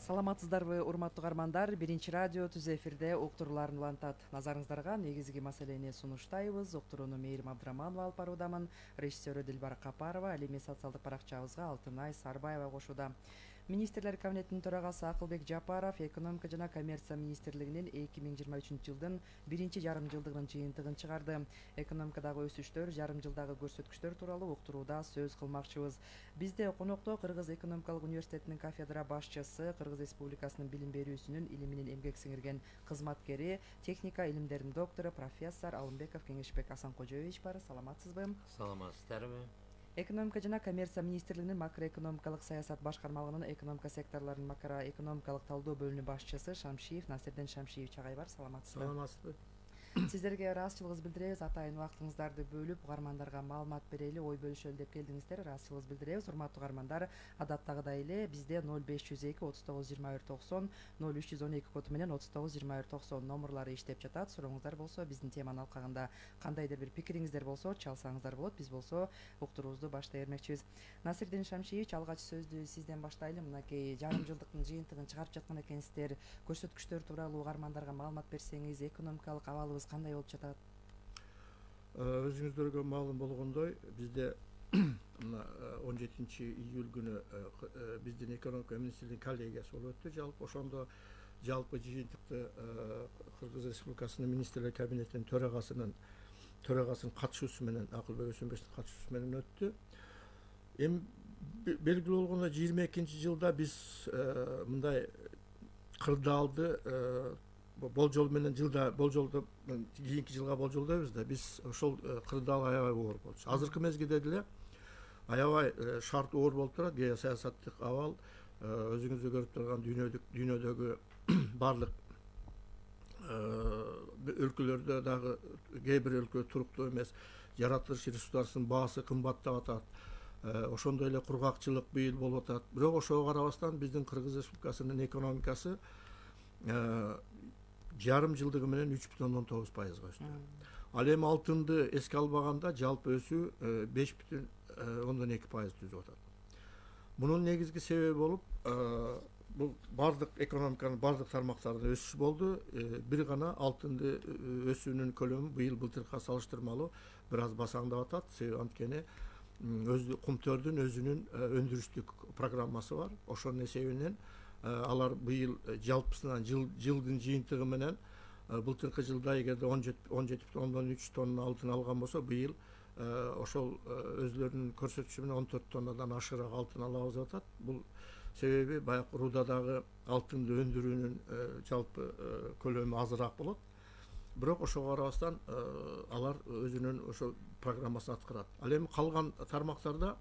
Саламатсыздарбы, урматтуу угармандар. Биринчи радио түз эфирде уктурууларын улантат. Назарыңыздарга негизги маселени сунуштайбыз. Уктурууну Мээрим Абдыраманова алып баруудамын. Режиссеру Дилбара Капарова, ал эми социалдык баракчабызга Алтынай Сарбаева кошууда. Министрлер кабинетинин төрагасы Акылбек Жапаров экономика жана коммерция министрлигинин 2023 жылдын биринчи жарым жылдыгынын жыйынтыгын чыгарды. Экономикадагы өсүштөр, жарым жылдагы көрсөткүчтөр тууралуу уктурууда сөз кылмакчыбыз. Бизде конокто Кыргыз экономикалык университетинин кафедра башчысы, Кыргыз Республикасынын билим берүүсүнүн илиминин эмгек сиңирген кызматкери, техника илимдеринин доктору, профессор Алымбеков Кеңешбек Асанкожоевич бар. Саламатсызбы? Саламатсыздарбы? Экономика жана коммерция министрлигинин макроэкономикалык саясат башкармалыгынын экономика секторлорунун макроэкономикалык талдоо бөлүмү башчысы Шамшиев Насирдин Шамшиевич агай бар. Саламатсызбы? Саламатсызбы. Сиздерге ыраазычылыгыбызды билдиребиз. Атайын убактыңыздарды бөлүп, угармандарга маалымат берели, ой бөлүшөлү деп келдиңиздер. Ыраазычылыгыбызды билдиребиз. Урматтуу угармандар, адаттагыдай эле бизде 0502 39 21 90 0312 коду менен 39 21 90 номерлары иштеп жатат. Сурооңуздар болсо, биздин теманын алкагында кандайдыр бир пикириңиздер болсо, чалсаңыздар болот. Биз болсо уктуруубузду баштай бермекчибиз. Насирдин Шамшиевич, алгач сөздү сизден баштайлы. Мынакей жарым жылдыктын жыйынтыгын чыгарып жаткан экенсиздер. Көрсөткүчтөр тууралуу угармандарга маалымат берсеңиз, экономикалык абалыбыз кандай болуп жатат? Өзүңүздөргө маалым болгондой, бизде 17 июль күнү биздин экономика министрлигинин коллегиясы болуп өттү. Жалпы ошондо жалпы жыйынтыкты Кыргыз Республикасынын министрлер кабинетинин төрагасынын катышуусу менен, Акылбек Өсөнбештин катышуусу менен өттү. Эми белгилүү болгондой 22-жылда биз мындай кырдаалды болжол менен болжолдо кийинки жылга болжолдойбуз да, биз ошол кырдаал аябай оор болчу. Азыркы мезгилде деле аябай шарт оор болуп турат. Геосаясаттык абал өзүңүздөр көрүп турган дүйнөдөгү барлык өлкөлөрдө дагы кээ бир өлкө туруктуу эмес, жаратылыш ресурстарынын баасы кымбаттап атат. Ошондой эле кургакчылык быйыл болуп атат. Бирок ошого карабастан биздин Кыргыз Республикасынын экономикасы жарым жылдыгы менен 3,9%-га өстү. Ал эми алтынды эске албаганда жалпы өсүү 5,2% түзүп атат. Мунун негизги себеби болуп, бул бардык экономиканын бардык тармактарында өсүш болду. Бир гана алтынды өсүүнүн көлөмү быйыл былтыркыга салыштырмалуу бир аз басаңдап атат. Себеби анткени Кумтөрдүн өзүнүн өндүрүштүк программасы бар. Ошонун эсебинен алар быйыл жалпысынан жылдын жыйынтыгы менен былтыркы жылда эгерде 17,3 тонна алтын алган болсо, быйыл ошол өзүлөрүнүн көрсөтүшү менен 14 тоннадан ашыраак алтын алабыз деп атат. Бул себеби баягы Рудадагы алтынды өндүрүүнүн жалпы көлөмү азыраак болот. Бирок ошого карабастан алар өзүнүн ошо программасын аткарат. Ал эми калган тармактарда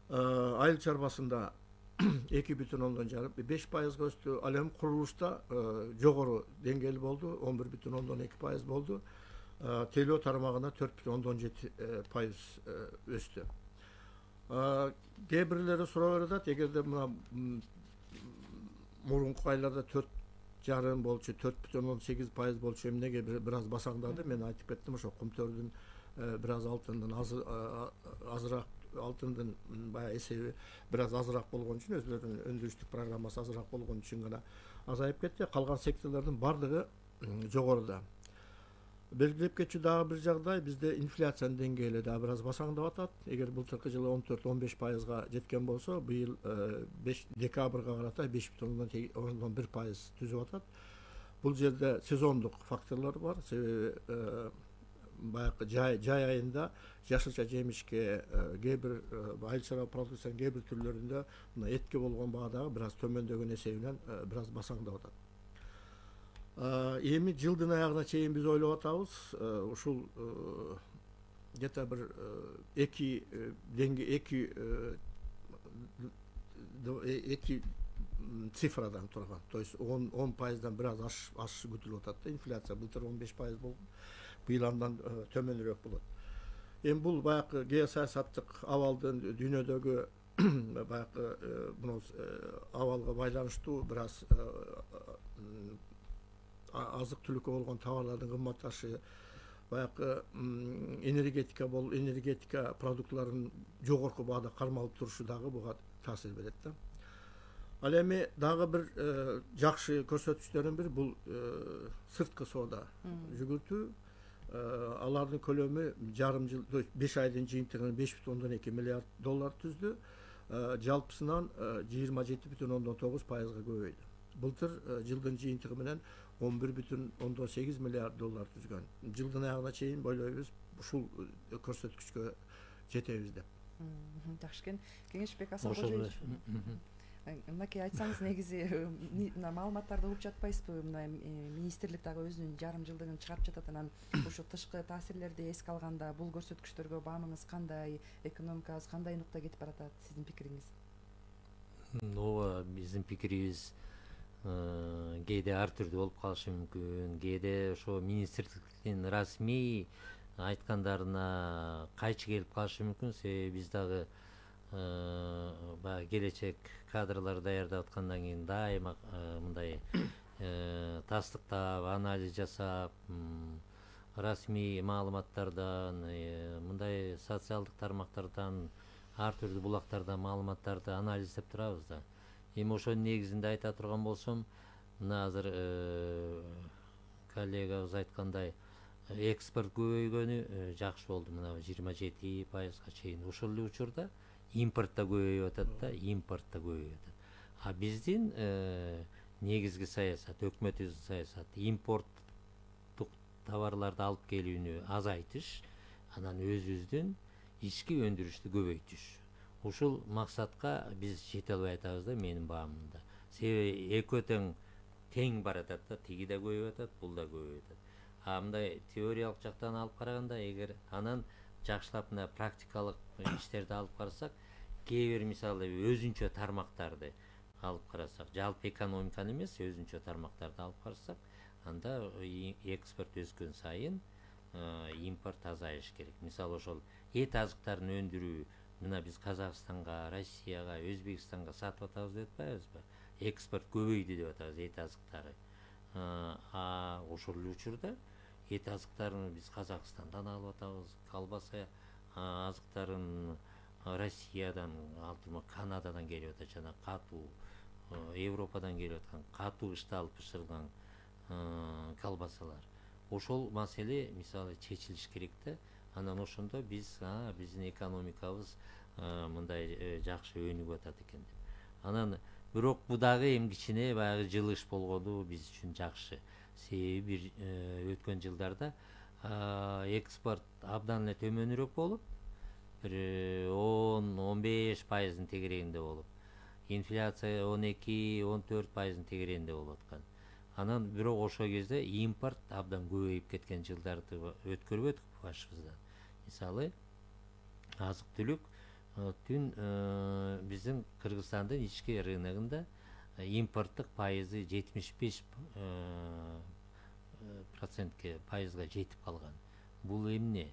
айыл чарбасында 2,5%-га өстү. Ал эми курулушта жогору деңгээл болду, 11,2% болду. Тейлөө тармагына 4,17% өстү. Кээ бирлери суроо берип атат, эгерде мына мурунку айларда 4,5 болчу, 4,18% болчу, эмнеге бир аз басаңдады? Мен айтып кеттим, ошо Кумтөрдүн бир аз алтындын азыраак алтындын баягы эсеби бир аз азыраак болгон үчүн, өзүлөрүнүн өндүрүштүк программасы азыраак болгон үчүн гана азайып кетти. Калган секторлордун бардыгы жогоруда. Белгилеп кетчү дагы бир жагдай, бизде инфляциянын деңгээли дагы бир аз басаңдап атат. Эгер былтыркы жылы 14-15%-га жеткен болсо, быйыл декабрга карата 5,1% түзүп атат. Бул жерде сезондук факторлор бар. Себеби баягы жай айында жашылча жемишке, кээ бир айыл чарба продукциянын кээ бир түрлөрүндө мына этке болгон баа дагы бир аз төмөндөгөн эсебинен бир аз басаңдап атат. Эми жылдын аягына чейин биз ойлоп атабыз, ушул где-то бир 2 цифрадан турган, то есть 10%-дан бир аз ашышы күтүлүп атат да. Инфляция былтыр 15% болгон, быйыл андан төмөнүрөөк болот. Эми бул баягы геосаясаттык абалдын дүйнөдөгү баягы мына абалга байланыштуу бир аз азык түлүккө болгон товарлардын кымбатташы, баягы энергетика продуктларынын жогорку баада кармалып турушу дагы буга таасир берет да. Ал эми дагы бир жакшы көрсөткүчтөрдүн бири бул сырткы соода жүгүртүү. Алардын көлөмү жарым жыл, 5 айдын жыйынтыгында 5,2 миллиард доллар түздү. Жалпысынан 27,9%га көбөйдү. Былтыр жылдын жыйынтыгы менен 11,8 миллиард доллар түзгөн. Жылдын аягына чейин бойлойбуз ушул көрсөткүчкө жетебиз деп. Жакшы экен. Кеңешбек Асылкожоевич. Мынакей айтсаңыз, негизи мына маалыматтарды угуп жатпайсызбы? Мына министрлик дагы өзүнүн жарым жылдыгын чыгарып жатат. Анан ушу тышкы таасирлерди эске алганда бул көрсөткүчтөргө баамыңыз кандай, экономикабыз кандай нукта кетип баратат, сиздин пикириңиз? Ооба, биздин пикирибиз кээде ар түрдүү болуп калышы мүмкүн. Кээде ошо министрликтин расмий айткандарына кайчы келип калышы мүмкүн. Себеби биз дагы келечек кадрлар даярдап аткандан кийин дайыма мындай тастыктап, анализ жасап, расмий маалыматтардан, мындай социалдык тармактардан, ар түрдүү булактардан маалыматтарды анализдеп турабыз да. Эми ошонун негизинде айта турган болсом, мына азыр коллегабыз айткандай, экспорт көбөйгөнү жакшы болду. Мына 27%га чейин. Ошол эле учурда импорт да көбөйүп атат да, импорт да көбөйүп атат. А биздин негизги саясат, өкмөтүбүздүн саясаты импорттук товарларды алып келүүнү азайтыш, анан өзүбүздүн ички өндүрүштү көбөйтүш. Ушул максатка биз жете албай атабыз да, менин баамымда. Себеби экөө тең баратат да, тиги да көбөйүп атат, бул да көбөйүп атат. А мындай теориялык жактан алып караганда, эгер анан жакшылап мына практикалык иштерди алып карасак, кээ бир мисалы өзүнчө тармактарды алып карасак, жалпы экономиканы эмес, өзүнчө тармактарды алып карасак, анда экспорт өскөн сайын импорт азайыш керек. Мисалы ошол эт азыктарын өндүрүү, мына биз Казакстанга, Россияга, Өзбекстанга сатып атабыз деп атпайбызбы? Экспорт көбөйдү деп атабыз эт азыктары. Ошол эле учурда эт азыктарын биз Казакстандан алып атабыз, колбаса азыктарын Россиядан, алтырма Канададан келип атат, жана катуу Европадан келип аткан катуу ышталып бышырылган колбасалар. Ошол маселе мисалы чечилиш керек да. Анан ошондо биздин экономикабыз мындай жакшы өнүгүп атат экен деп. Анан бирок бул дагы эми кичине баягы жылыш болгону биз үчүн жакшы. Себеби өткөн жылдарда экспорт абдан эле төмөнүрөөк болуп, бир 10-15%-ын тегерегинде болуп, инфляция 12-14%-ын тегерегинде болуп аткан. Анан бирок ошол кезде импорт абдан көбөйүп кеткен жылдарды өткөрбөдүк башыбыздан. Мисалы азык-түлүк биздин Кыргызстандын ички рыногунда импорттук пайызы 75%га жетип калган. Бул эмне?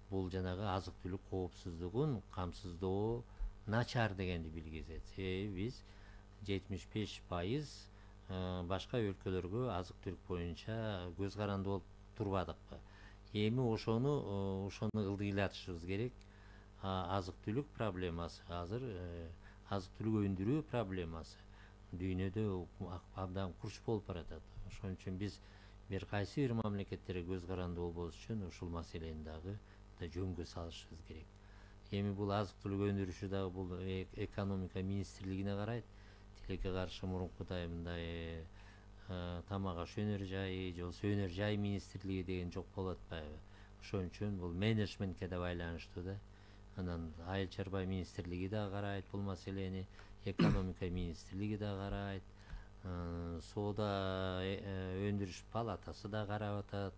Бул жанагы азык-түлүк коопсуздугун камсыздоо начар дегенди билгизет. Себеби биз 75% башка өлкөлөргө азык-түлүк боюнча көз каранды болуп турбадыкпы? Эми ошону ылдыйлатышыбыз керек. Азык-түлүк проблемасы азыр азык-түлүк өндүрүү проблемасы дүйнөдө абдан курч болуп баратат. Ошон үчүн биз бир кайсы бир мамлекеттерге көз каранды болбош үчүн ушул маселени дагы жөнгө салышыбыз керек. Эми бул азык-түлүк өндүрүшү дагы бул экономика министрлигине карайт. Тилекке каршы мурункудай мындай тамак аш өнөр жайы, же болбосо өнөр жай министрлиги деген жок болуп атпайбы? Ошон үчүн бул менеджментке да байланыштуу да. Анан айыл чарба министрлиги да карайт бул маселени, экономика министрлиги да карайт, соода өндүрүш палатасы да карап атат.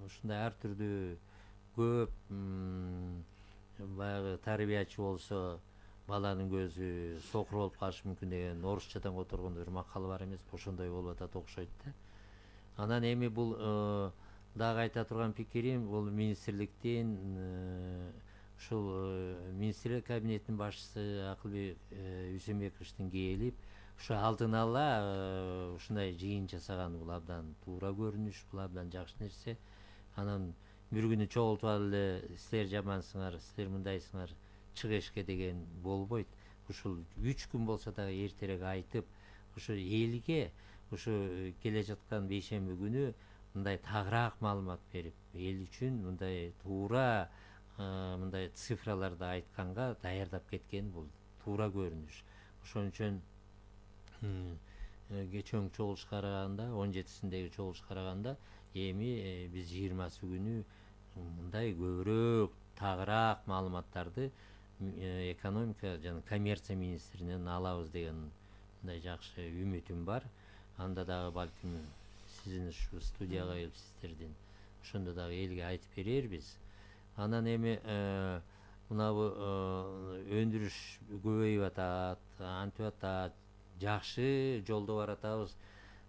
Ушундай ар түрдүү көп баягы тарбиячы болсо баланын көзү сокур болуп калышы мүмкүн деген орусчадан которгондо бир макал бар эмес, ошондой болуп атат окшойт да. Анан эми бул дагы айта турган пикирим, бул министрликтин ушул министрлер кабинетинин башчысы Акылбек Үсөнбековичтин келип, ушу алдын ала ушундай жыйын жасаганы бул абдан туура көрүнүш, бул абдан жакшы нерсе. Анан бир күнү чогултуп алып эле силер жамансыңар, силер мындайсыңар, чык эшикке деген болбойт. ушул 3 күн болсо дагы эртерээк айтып, ушу элге ушу келе жаткан бейшемби күнү мындай тагыраак маалымат берип, эл үчүн мындай туура мындай цифраларды айтканга даярдап кеткен бул туура көрүнүш. Ошон үчүн кечөөкү чогулуш караганда, 17-синдеги чогулуш караганда, эми биз 20 күнү мындай көбүрөөк тагыраак маалыматтарды экономика жана коммерция министринен алабыз деген мындай жакшы үмүтүм бар. Анда дагы балким сиздин ушу студияга келип сиздердин ошондо дагы элге айтып берербиз. Анан эми мынабу өндүрүш көбөйүп атат, антип атат, жакшы жолдо баратабыз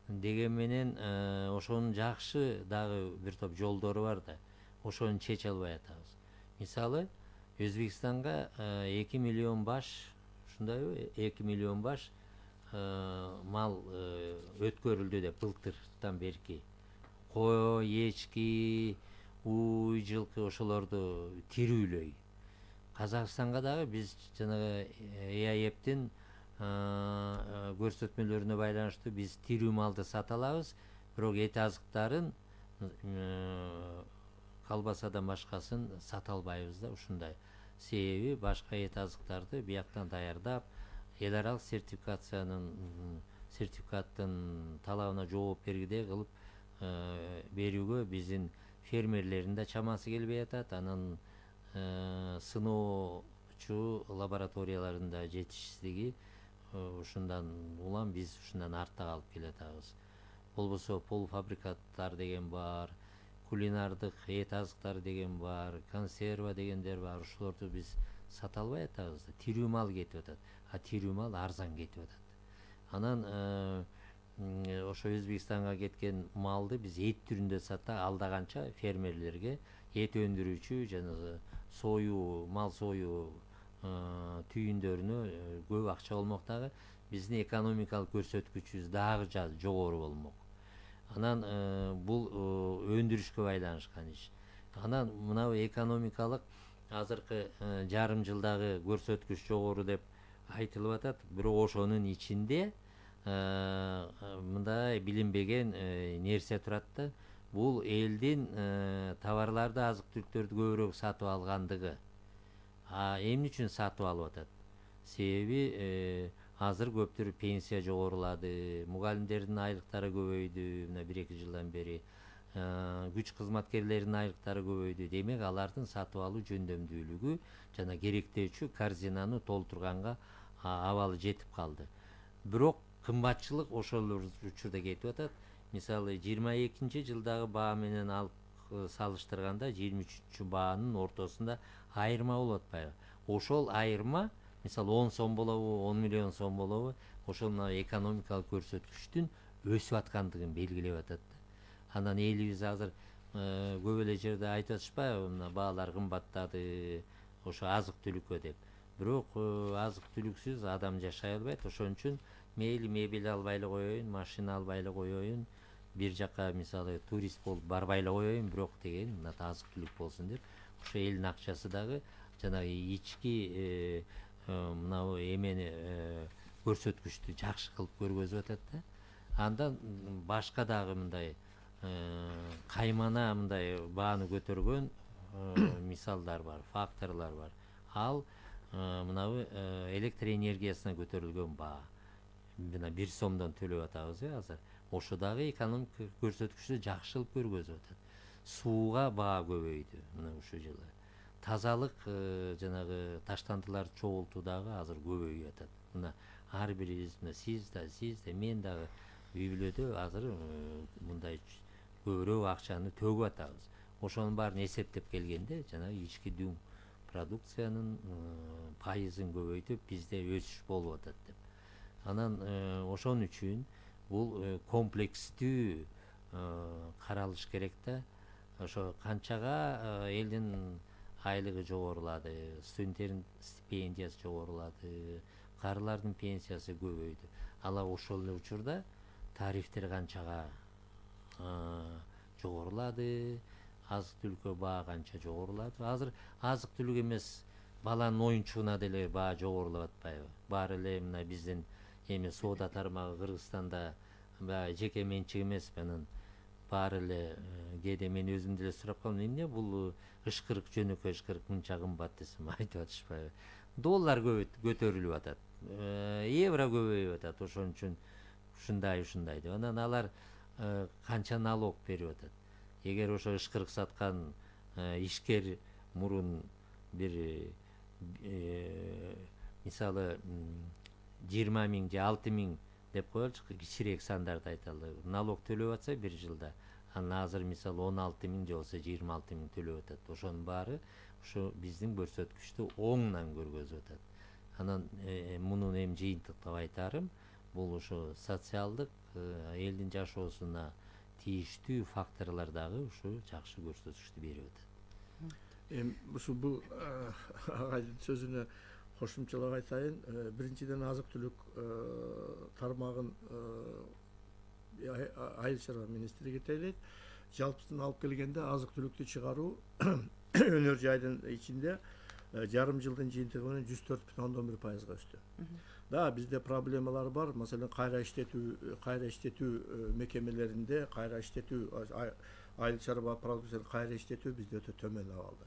деген менен ошонун жакшы дагы бир топ жолдору бар да, ошону чече албай атабыз. Мисалы, Өзбекстанга 2 миллион баш, ушундайбы, 2 миллион баш мал өткөрүлдү деп былтырдан берки. Кой, эчки, уй, жылкы ошолорду тирүүлөй. Казакстанга дагы биз жанагы ЭАЭПтин көрсөтмөлөрүнө байланыштуу биз тирүү малды сата алабыз, бирок эт азыктарын колбасадан башкасын сата албайбыз да, ушундай. Себеби башка эт азыктарды бияктан даярдап, эл аралык сертификаттын талабына жооп бергидей кылып берүүгө биздин фермерлердин да чамасы келбей атат. Анан сыноочу лабораториялардын да жетишсиздиги, ушундан улам биз ушундан артта калып келатабыз. Болбосо полуфабрикаттар деген бар, кулинардык эт азыктар деген бар, консерва дегендер бар. Ушулорду биз сата албай атабыз да, тирүү мал кетип атат. А тирүү мал арзан кетип атат. Анан ошо Өзбекстанга кеткен малды биз эт түрүндө сата алдаганча фермерлерге эт өндүрүүчү жанагы союу, мал союу түйүндөрүнө көп акча болмок дагы, биздин экономикалык көрсөткүчүбүз дагы жогору болмок. Анан бул өндүрүшкө байланышкан иш. Анан мына экономикалык азыркы жарым жылдагы көрсөткүч жогору деп айтылып атат, бирок ошонун ичинде мындай билинбеген нерсе турат да. Бул элдин товарларды, азык-түлүктөрдү көбүрөөк сатып алгандыгы. Эмне үчүн сатып алып атат? Себеби азыр көптөр пенсия жогорулады, мугалимдердин айлыктары көбөйдү, мына 1-2 жылдан бери күч кызматкерлеринин айлыктары көбөйдү. Демек, алардын сатып алуу жөндөмдүүлүгү жана керектөөчү корзинаны толтурганга абалы жетип калды. Бирок кымбатчылык ошол учурда кетип атат. Мисалы, 22 жылдагы баа менен алып салыштырганда 23 баанын ортосунда айырма болуп атпайбы? Ошол айырма, мисалы 10 сом болобу, 10 миллион сом болобу, ошол экономикалык көрсөткүчтүн өсүп аткандыгын белгилеп атат. Анан элибиз азыр көп эле жерде айтып атышпайбы, мына баалар кымбаттады, ошо азык-түлүккө деп. Бирок азык-түлүксүз адам жашай албайт. Ошон үчүн мейли мебель албай эле коеюн, машина албай эле коеюн, бир жака мисалы турист болуп барбай эле коеюн, бирок деген мына азык-түлүк болсун деп, ошо элдин акчасы дагы жанагы ички мына эмени көрсөткүчтү жакшы кылып көргөзүп атат да. Андан башка дагы мындай каймана мындай бааны көтөргөн мисалдар бар, факторлор бар. Ал мынабы электр энергиясына көтөрүлгөн баа. Мына 1 сомдон төлөп атабыз азыр. Ошо дагы экономика көрсөткүчтү жакшылык көргөзүп атат. Сууга баа көбөйдү мына ушул жылы. Тазалык жанагы таштандыларды чогултуу дагы азыр көбөйүп атат. Мына ар бирибиз, сиз да, мен дагы үй бүлөдө азыр мындай көбүрөөк акчаны төгүп атабыз. Ошонун баарын эсептеп келгенде жанагы ички дүң продукциянын пайызын көбөйтүп бизде өсүш болуп атат деп. Анан ошон үчүн бул комплекстүү каралыш керек да. Ошо канчага элдин айлыгы жогорулады, студенттердин стипендиясы жогорулады, карылардын пенсиясы көбөйдү. Ала ошол эле учурда тарифтер канчага жогорулады, азык-түлүккө баа канча жогорулады. Азыр азык-түлүк эмес, баланын оюнчугуна деле баа жогорулуп атпайбы? Баары эле мына биздин эми соода тармагы Кыргызстанда баягы жеке менчик эмес, анан баары эле кээде мен өзүм деле сурап калдым, эмне бул ышкырык, жөнөкөй ышкырык мынча кымбат десем айтып атышпайбы? Доллар көтөрүлүп атат, евро көбөйүп атат, ошон үчүн ушундай деп. Анан алар канча налог берип атат. Эгер ошо ышкырык саткан ишкер мурун бир мисалы 20 миң же 6 миң деп коелучу, кичирээк сандарды айталы, налог төлөп атса бир жылда, анан азыр мисалы 16 миң же болсо 26 миң төлөп атат. Ошонун баары ушу биздин көрсөткүчтү оңунан көргөзүп атат. Анан мунун эми жыйынтыктап айтарым, бул ушу социалдык элдин жашоосуна тийиштүү факторлор дагы ушу жакшы көрсөтүштү берип атат. Эми ушу бул агайдын сөзүнө кошумчалап айтайын. Биринчиден азык түлүк тармагын айыл чарба министри кетейлейт. Жалпысын алып келгенде азык түлүктү чыгаруу өнөр жайдын ичинде жарым жылдын жыйынтыгы менен 104,1% өстү. Да, бизде проблемалар бар. Маселен, кайра иштетүү мекемелеринде, кайра иштетүү айыл чарба продукциясын кайра иштетүү бизде өтө төмөн абалда.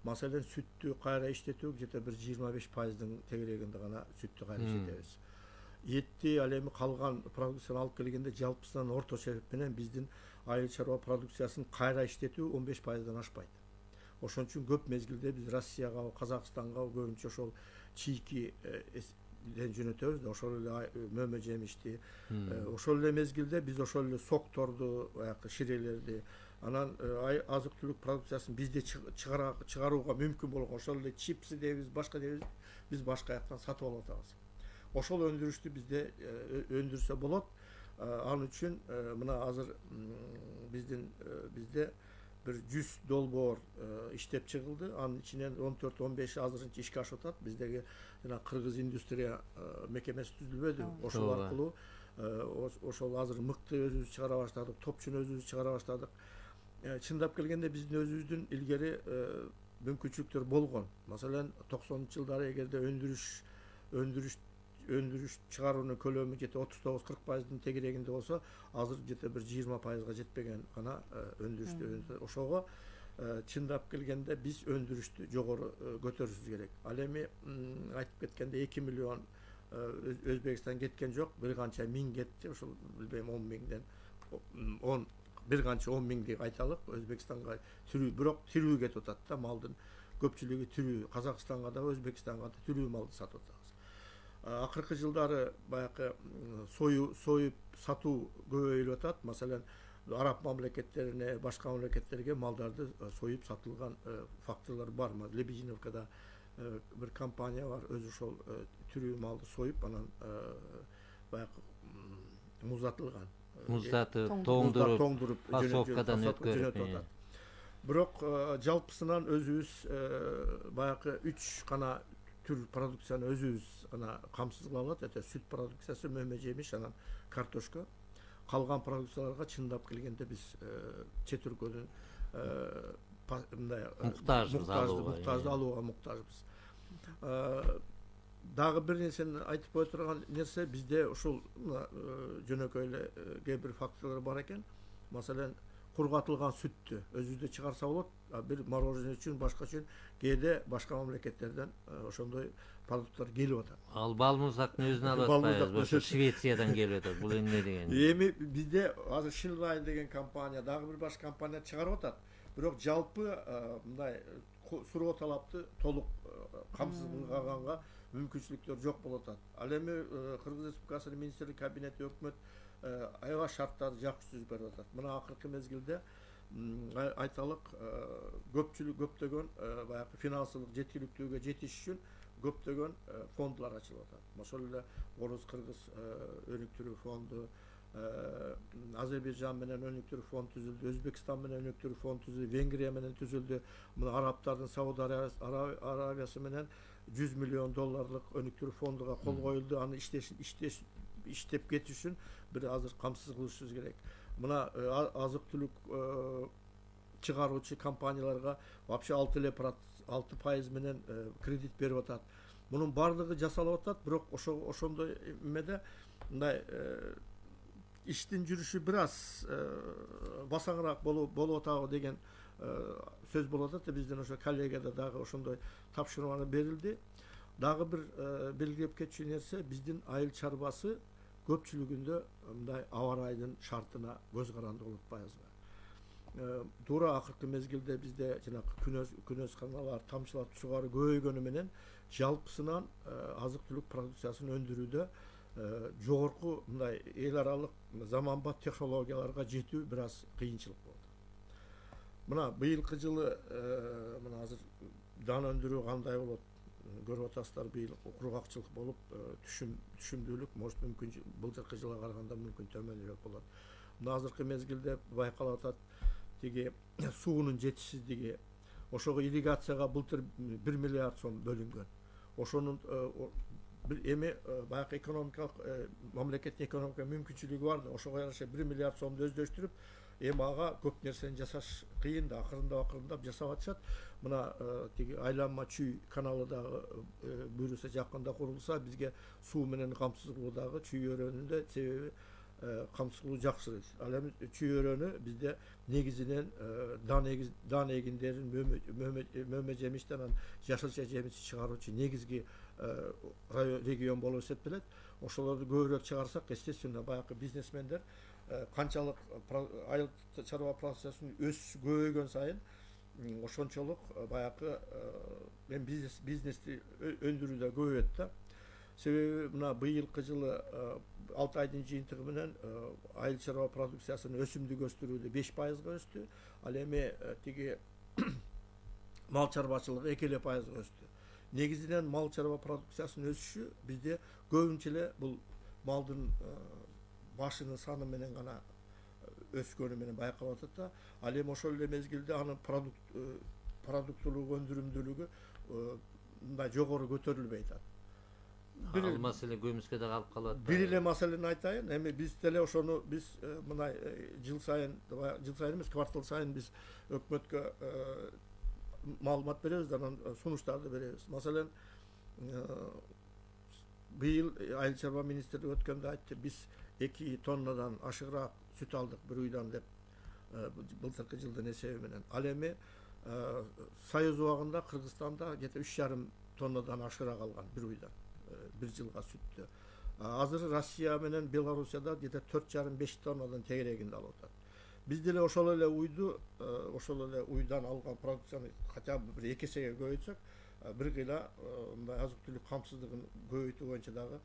Маселен, сүттү кайра иштетүү где-то бир 25%дын тегерегинде гана сүттү кайра иштетебиз. Этти ал эми калган продукцияны алып келгенде жалпысынан орточо эсеп менен биздин айыл чарба продукциясын кайра иштетүү 15%дан ашпайт. Ошон үчүн көп мезгилде биз Россияга, Казакстанга көбүнчө ошол чийки жөнөтөбүз да, ошол эле мөмө жемишти, ошол эле мезгилде биз ошол эле сокторду, баягы ширелерди, анан азык түлүк продукциясын бизде чыгарууга мүмкүн болгон ошол эле чипсы дебиз, башка дебиз, биз башка жактан сатып алып атабыз. Ошол өндүрүштү бизде өндүрсө болот. Ал үчүн мына азыр бизде bir 100 долбоор иштеп чыгылды. Анын ичинен 14-15 азырынча ишке ашып атат. Биздеги жана Кыргыз индустрия мекемеси түзүлбөдү. Ошол аркылуу ошол азыр мыкты өзүбүз чыгара баштадык, топчуну өзүбүз чыгара баштадык. Чындап келгенде биздин өзүбүздүн илгери мүмкүнчүлүктөр болгон. Маселен, 90-жылдары эгерде өндүрүш чыгаруунун көлөмү жете 39-40%дын тегерегинде болсо, азыр жете бир 20%га жетпеген гана өндүрүштү. Ошого чындап келгенде биз өндүрүштү жогору көтөрүшүбүз керек. Ал эми айтып кеткенде 2 миллион Өзбекстан кеткен жок, бир канча миң кетти. Ошол билбейм 10 миңден 10 бир канча 10 миң деп айталык. Өзбекстанга түрүү, бирок түрүү кетип атат да, малдын көпчүлүгү түрүү. Казакстанга да, Өзбекстанга да түрүү малды сатып атабыз. Акыркы жылдары баягы союп сатуу көбөйүп атат. Маселен, араб мамлекеттерине, башка мамлекеттерге малдарды союп сатылган факторлор бар. Лебединовкада бир компания бар, өзү ошол түрүү малды союп, анан баягы муздатылган, тоңдуруп фасовкадан өткөрүп атат. Бирок жалпысынан өзүбүз баягы 3 гана түр продукцияны өзүбүз гана камсыз кыла алат. Это сүт продукциясы, мөмө жемиш, анан картошка. Калган продукцияларга чындап келгенде биз чет өлкөдөн муктажды алууга муктажбыз. Дагы бир нерсени айтып кое турган нерсе, бизде ушул жөнөкөй эле кээ бир факторлор бар экен. Маселен, кургатылган сүттү өзүбүздө чыгарса болот, бир мороженое үчүн, башка үчүн кээде башка мамлекеттерден ошондой продукттар келип атат. Ал балмуздактын өзүн алып атпайбы? Ошо Швециядан келип атат. Бул эмне деген? Эми бизде азыр Шилвайн деген компания, дагы бир башка компания чыгарып атат. Бирок жалпы мындай суроо талапты толук камсыз кылганга мүмкүнчүлүктөр жок болуп атат. Ал эми Кыргыз Республикасынын министрлик кабинети, өкмөт аябай шарттарды жакшы түзүп берип атат. Мына акыркы мезгилде айталык, көптөгөн баягы финансылык жеткиликтүүгө жетиш үчүн көптөгөн фондулар ачылып атат. Ошол эле Орус-Кыргыз өнүктүрүү фонду, Азербайжан менен өнүктүрүү фонд түзүлдү, Өзбекстан менен өнүктүрүү фонд түзүлдү, Венгрия менен түзүлдү. Мына арабтардын Сауд Арабиясы менен $100 миллион өнүктүрүү фондуга кол коюлду. Аны иштеп кетиш үчүн бир азыр камсыз кылышыбыз керек. Мына азык түлүк чыгаруучу компанияларга вообще 6% менен кредит берип атат. Мунун бардыгы жасалып атат, бирок ошондой эмеде мындай иштин жүрүшү бир аз басаңыраак болуп атабы деген сөз болуп атат. Биздин ошо коллегияда дагы ошондой тапшырманы берилди. Дагы бир белгилеп кетчү нерсе, биздин айыл чарбасы көпчүлүгүндө мындай аба ырайдын шартына көз каранды болуп атпайбызбы? Туура акыркы мезгилде бизде жанагы күнөз каналар, тамчылап сугары көбөйгөнү менен жалпысынан азык түлүк продукциясын өндүрүүдө жогорку мындай эл аралык заманбап технологияларга жетүү бир аз кыйынчылык болду. Мына быйылкы жылы мына азыр дан өндүрүү кандай болот көрүп атасыздар. Быйыл кургакчылык болуп, түшүмдүүлүк может мүмкүн былтыркы жылга караганда мүмкүн төмөнүрөөк болот. Мына азыркы мезгилде байкалып атат тиги суунун жетишсиздиги. Ошого ирригацияга былтыр 1 миллиард сом бөлүнгөн. Ошонун бир эми баягы экономикалык мамлекеттин экономика мүмкүнчүлүгү бар да, ошого жараша 1 миллиард сомду өздөштүрүп, эми ага көп нерсени жасаш кыйын да, акырындап жасап атышат. Мына тиги айланма чүй каналы дагы буюрса жакында курулса, бизге суу менен камсыздуулугу дагы чүй өрөөнүндө себеби камсыздуулугу жакшы. Ал эми чүй өрөөнү бизде негизинен дан эгиндерин, мөмө жемиштен анан жашылча жемиш чыгаруучу негизги регион болуп эсептелет. Ошолорду көбүрөөк чыгарсак, естественно, баягы бизнесмендер канчалык айыл чарба продукциясынын көбөйгөн сайын ошончолук баягы бизнести өндүрүүдө көбөйөт да. Себеби мына быйылкы жылы 6 айдын жыйынтыгы менен айыл чарба продукциясынын өсүмдүк өстүрүүдө 5%га өстү. Ал эми тиги мал чарбачылыгы 2% өстү. Негизинен мал чарба продукциясынын өсүшү бизде көбүнчө эле бул малдын башынын саны менен гана өскөнү менен байкалып атат да. Ал эми ошол эле мезгилде анын продуктулугу, өндүрүмдүүлүгү мындай жогору көтөрүлбөй атат. Ал маселе көбүмүзгө да калып калат. Бир эле маселени айтайын. Эми биз деле ошону мындай жыл сайын эмес, квартал сайын биз өкмөткө маалымат беребиз, анан сунуштарды беребиз. Маселен, быйыл айыл чарба министрлиги өткөндө айтты, биз 2 тоннадан ашыгыраак сүт алдык бир уйдан деп, былтыркы жылдын эсеби менен. Ал эми Союз убагында Кыргызстанда где-то 3,5 тоннадан ашыгыраак алган бир уйдан, бир жылга сүттү. Азыр Россия менен Белоруссияда где-то 4,5-5 тоннадан тегерегинде алып атат. Биз деле ошол эле уйдан алган продукцияны хотя бы бир 2 эсеге көбөйтсөк, бир кыйла мындай азык түлүк камсыздыгын көбөйтүү боюнча дагы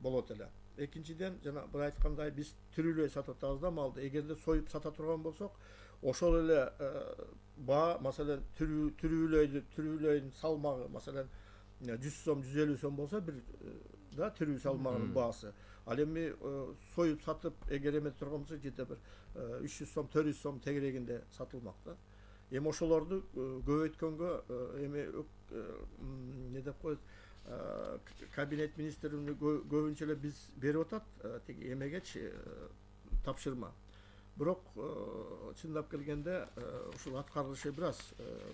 болот эле. Экинчиден, жана бир айткандай, биз тирүүлөй сатып атабыз да малды. Эгерде союп сата турган болсок, ошол эле баа, маселен, тирүүлөйдүн салмагы, маселен, 100 сом, 150 сом болсо бир да тирүү салмагынын баасы. Ал эми союп сатып, эгер эме турган болсо, жете бир 300 сом, 400 сом тегерегинде сатылмак да. Эми ошолорду көбөйткөнгө эми не деп коет, кабинет министрлигине көбүнчө эле биз берип атат, тиги эмегечи тапшырма. Бирок чындап келгенде ушул аткарылышы бир аз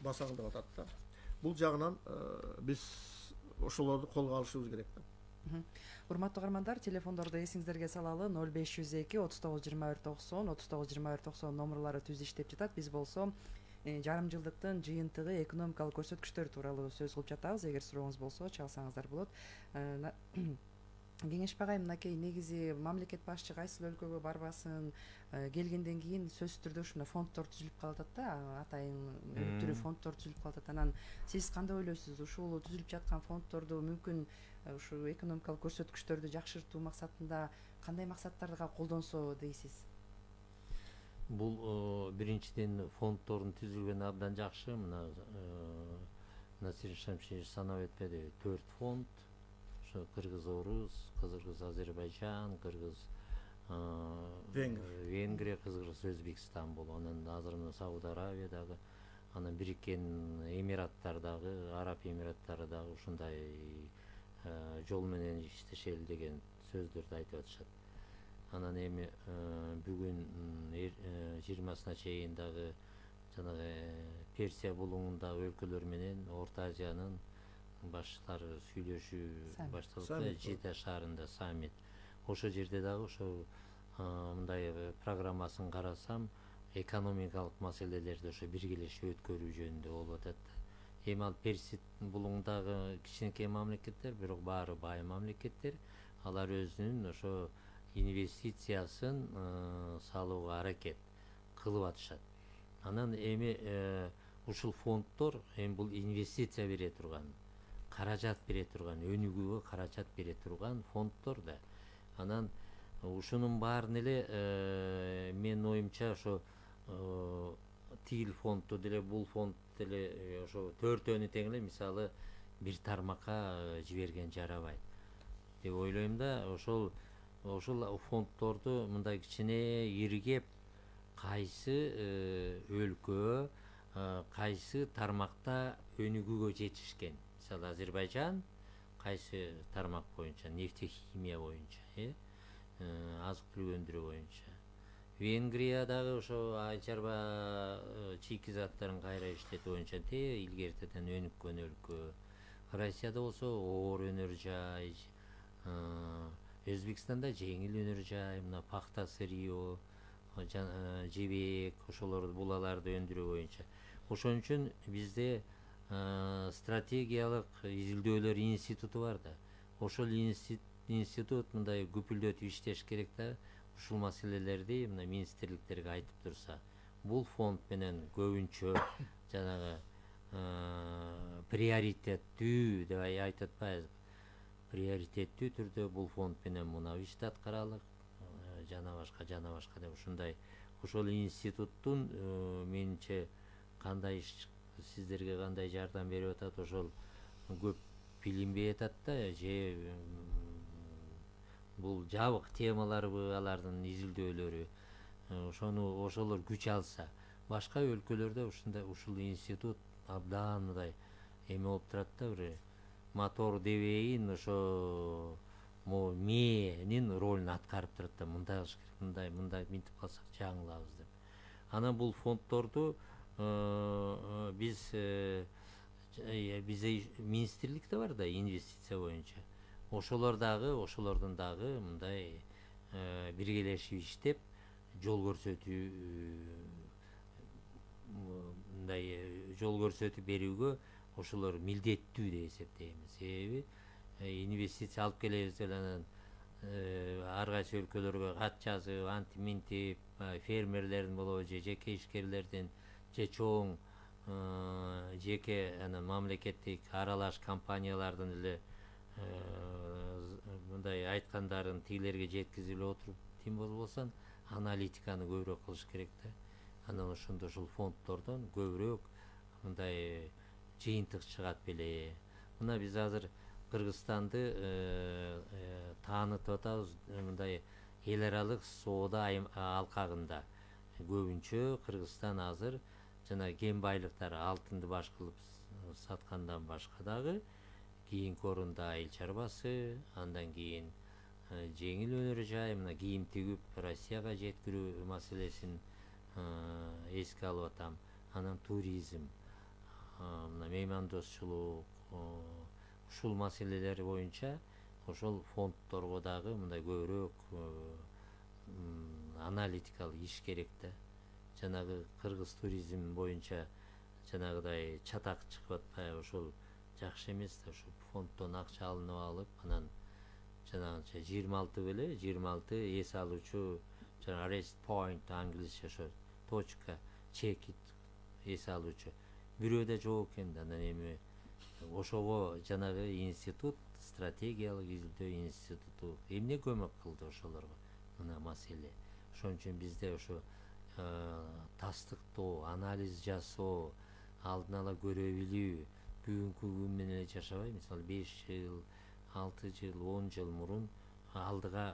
басаңдап атат да. Бул жагынан биз ошолорду колго алышыбыз керек да. Урматтуу угармандар, телефондорду эсиңиздерге салалы. 0502 39 21 90 39 21 90 номерлары түз иштеп жатат. Биз болсо жарым жылдыктын жыйынтыгы экономикалык көрсөткүчтөр тууралуу сөз кылып жатабыз. Эгер сурооңуз болсо чалсаңыздар болот. Кеңеш агай, мынакей негизи мамлекет башчы кайсыл өлкөгө барбасын, келгенден кийин сөзсүз түрдө ушундай фонддор түзүлүп калып атат да, атайын түрү фонддор түзүлүп калып атат. Анан сиз кандай ойлойсуз? Ушул түзүлүп жаткан фонддорду мүмкүн ушу экономикалык көрсөткүчтөрдү жакшыртуу максатында кандай максаттарга колдонсо дейсиз? Бул биринчиден фонддордун түзүлгөнү абдан жакшы. Мына Насир Шамшиевич санап өтпөдү, 4 фонд. Кыргыз Орус, Кыргыз Азербайжан, Кыргыз Венгрия, Кыргыз Өзбекстан болуп, анан азыр Сауд Аравия дагы, анан Бириккен Эмираттар дагы, Араб Эмираттары дагы ушундай жол менен иштешели деген сөздөрдү айтып атышат. Анан эми бүгүн 20-сына чейин дагы жанагы Персия булуңундагы өлкөлөр менен Орто Азиянын башчылары сүйлөшүү башталды. Жида шаарында саммит. Ошол жерде дагы ошо мындай программасын карасам, экономикалык маселелерди ошо биргелешип өткөрүү жөнүндө болуп атат. Эми ал Персия булуңундагы кичинекей мамлекеттер, бирок баары бай мамлекеттер, алар өзүнүн ошо инвестициясын салууга аракет кылып атышат. Анан эми ушул фонддор эми бул инвестиция бере турган, каражат бере турган, өнүгүүгө каражат бере турган фонддор да. Анан ушунун баарын эле менин оюмча ошо тил фондду деле бул фонд деле ошо төртөөнү тең эле мисалы бир тармакка жиберген жарабайт деп ойлойм да. Ошол фонддорду мындай кичине иргеп, кайсы өлкө кайсы тармакта өнүгүүгө жетишкен, мисалы Азербайжан кайсы тармак боюнча, нефтехимия боюнча, азык түлүк өндүрүү боюнча, Венгрия дагы ошо ай чарба чийки заттарын кайра иштетүү боюнча илгертеден өнүккөн өлкө. Россияда болсо оор өнөр жай, Өзбекстанда жеңил өнөр жай, мына пахта, сырьё, жебек, ошолорду булаларды өндүрүү боюнча. Ошон үчүн бизде стратегиялык изилдөөлөр институту бар да. Ошол институт мындай күпүлдөтүп иштеш керек да. Ушул маселелерди мына министрликтерге айтып турса, бул фонд менен көбүнчө жанагы приоритеттүү деп айтып атпайбызбы? Приоритеттүү түрдө бул фонд менен мына ишти аткаралык, жана башка деп ушундай. Ошол институттун менимче кандай иш сиздерге кандай жардам берип атат, ошол көп билинбей атат да, же бул жабык темаларбы алардын изилдөөлөрү, ошолор күч алса, башка өлкөлөрдө ушул институт абдан мындай эме болуп турат да, бир мотор дебейин, ошо мээнин ролун аткарып турат да, мындай кылыш керек, мындай минтип калсак жаңылабыз деп. Анан бул фонддорду бизде министрлик да бар да, инвестиция боюнча. Ошолордун дагы мындай биргелешип иштеп, жол көрсөтүп берүүгө ошолор милдеттүү деп эсептейм. Себеби инвестиция алып келебиз деп анан ар кайсы өлкөлөргө кат жазып, антип минтип, фермерлердин болобу же жеке ишкерлердин же чоң жеке анан мамлекеттик аралаш компаниялардын эле мындай айткандарын тигилерге жеткизип отуруп тим болбосо аналитиканы көбүрөөк кылыш керек да. Анан ошондо ушул фонддордон көбүрөөк мындай жыйынтык чыгат беле. Мына биз азыр Кыргызстанды таанытып атабыз мындай эл аралык соода алкагында. Көбүнчө Кыргызстан азыр жана кен байлыктары, алтынды баш кылып саткандан башка дагы кийинки орунда айыл чарбасы, андан кийин жеңил өнөр жай, мына кийим тигип Россияга жеткирүү маселесин эске алып атам. Анан туризм, мына меймандосчулук, ушул маселелер боюнча ошол фонддорго дагы мындай көбүрөөк аналитикалык иш керек да. Жанагы кыргыз туризм боюнча жанагыдай чатак чыгып атпайбы, ошол жакшы эмес да. Ошол фонддон акча алынып алып, анан жанагынча 26 беле, 26 эс алуучу, жана arrest point англисче ошо точка, чекит эс алуучу бирөөдө жок экен да. Анан эми ошого жанагы институт, стратегиялык изилдөө институту эмне көмөк кылды ошолорго? Мына маселе. Ошон үчүн бизде ошо тастыктоо, анализ жасоо, алдын ала көрө билүү, бүгүнкү күн менен эле жашабай, мисалы 5 жыл, 6 жыл, 10 жыл мурун алдыга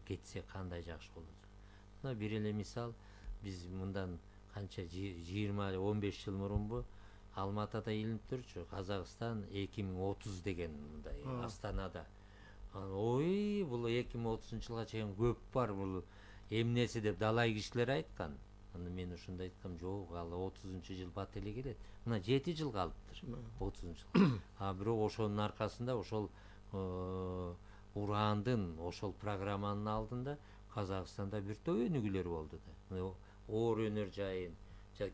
кетсе кандай жакшы болот. Мына бир эле мисал, биз мындан канча 20-15 жыл мурунбу Алматыда илинип турчу, Казакстан 2030 деген мындай Астанада. Ой, бул 2030 жылга чейин көп бар, бул эмнеси деп далай кишилер айткан. Аны мен ушундай айткам, жок, ал 30-жыл бат эле келет. Мына 7 жыл калыптыр. 30 жыл. Бирок ошонун аркасында ошол урандын ошол программанын алдында Казакстанда бир топ өнүгүүлөр болду да. Оор өнөр жайын,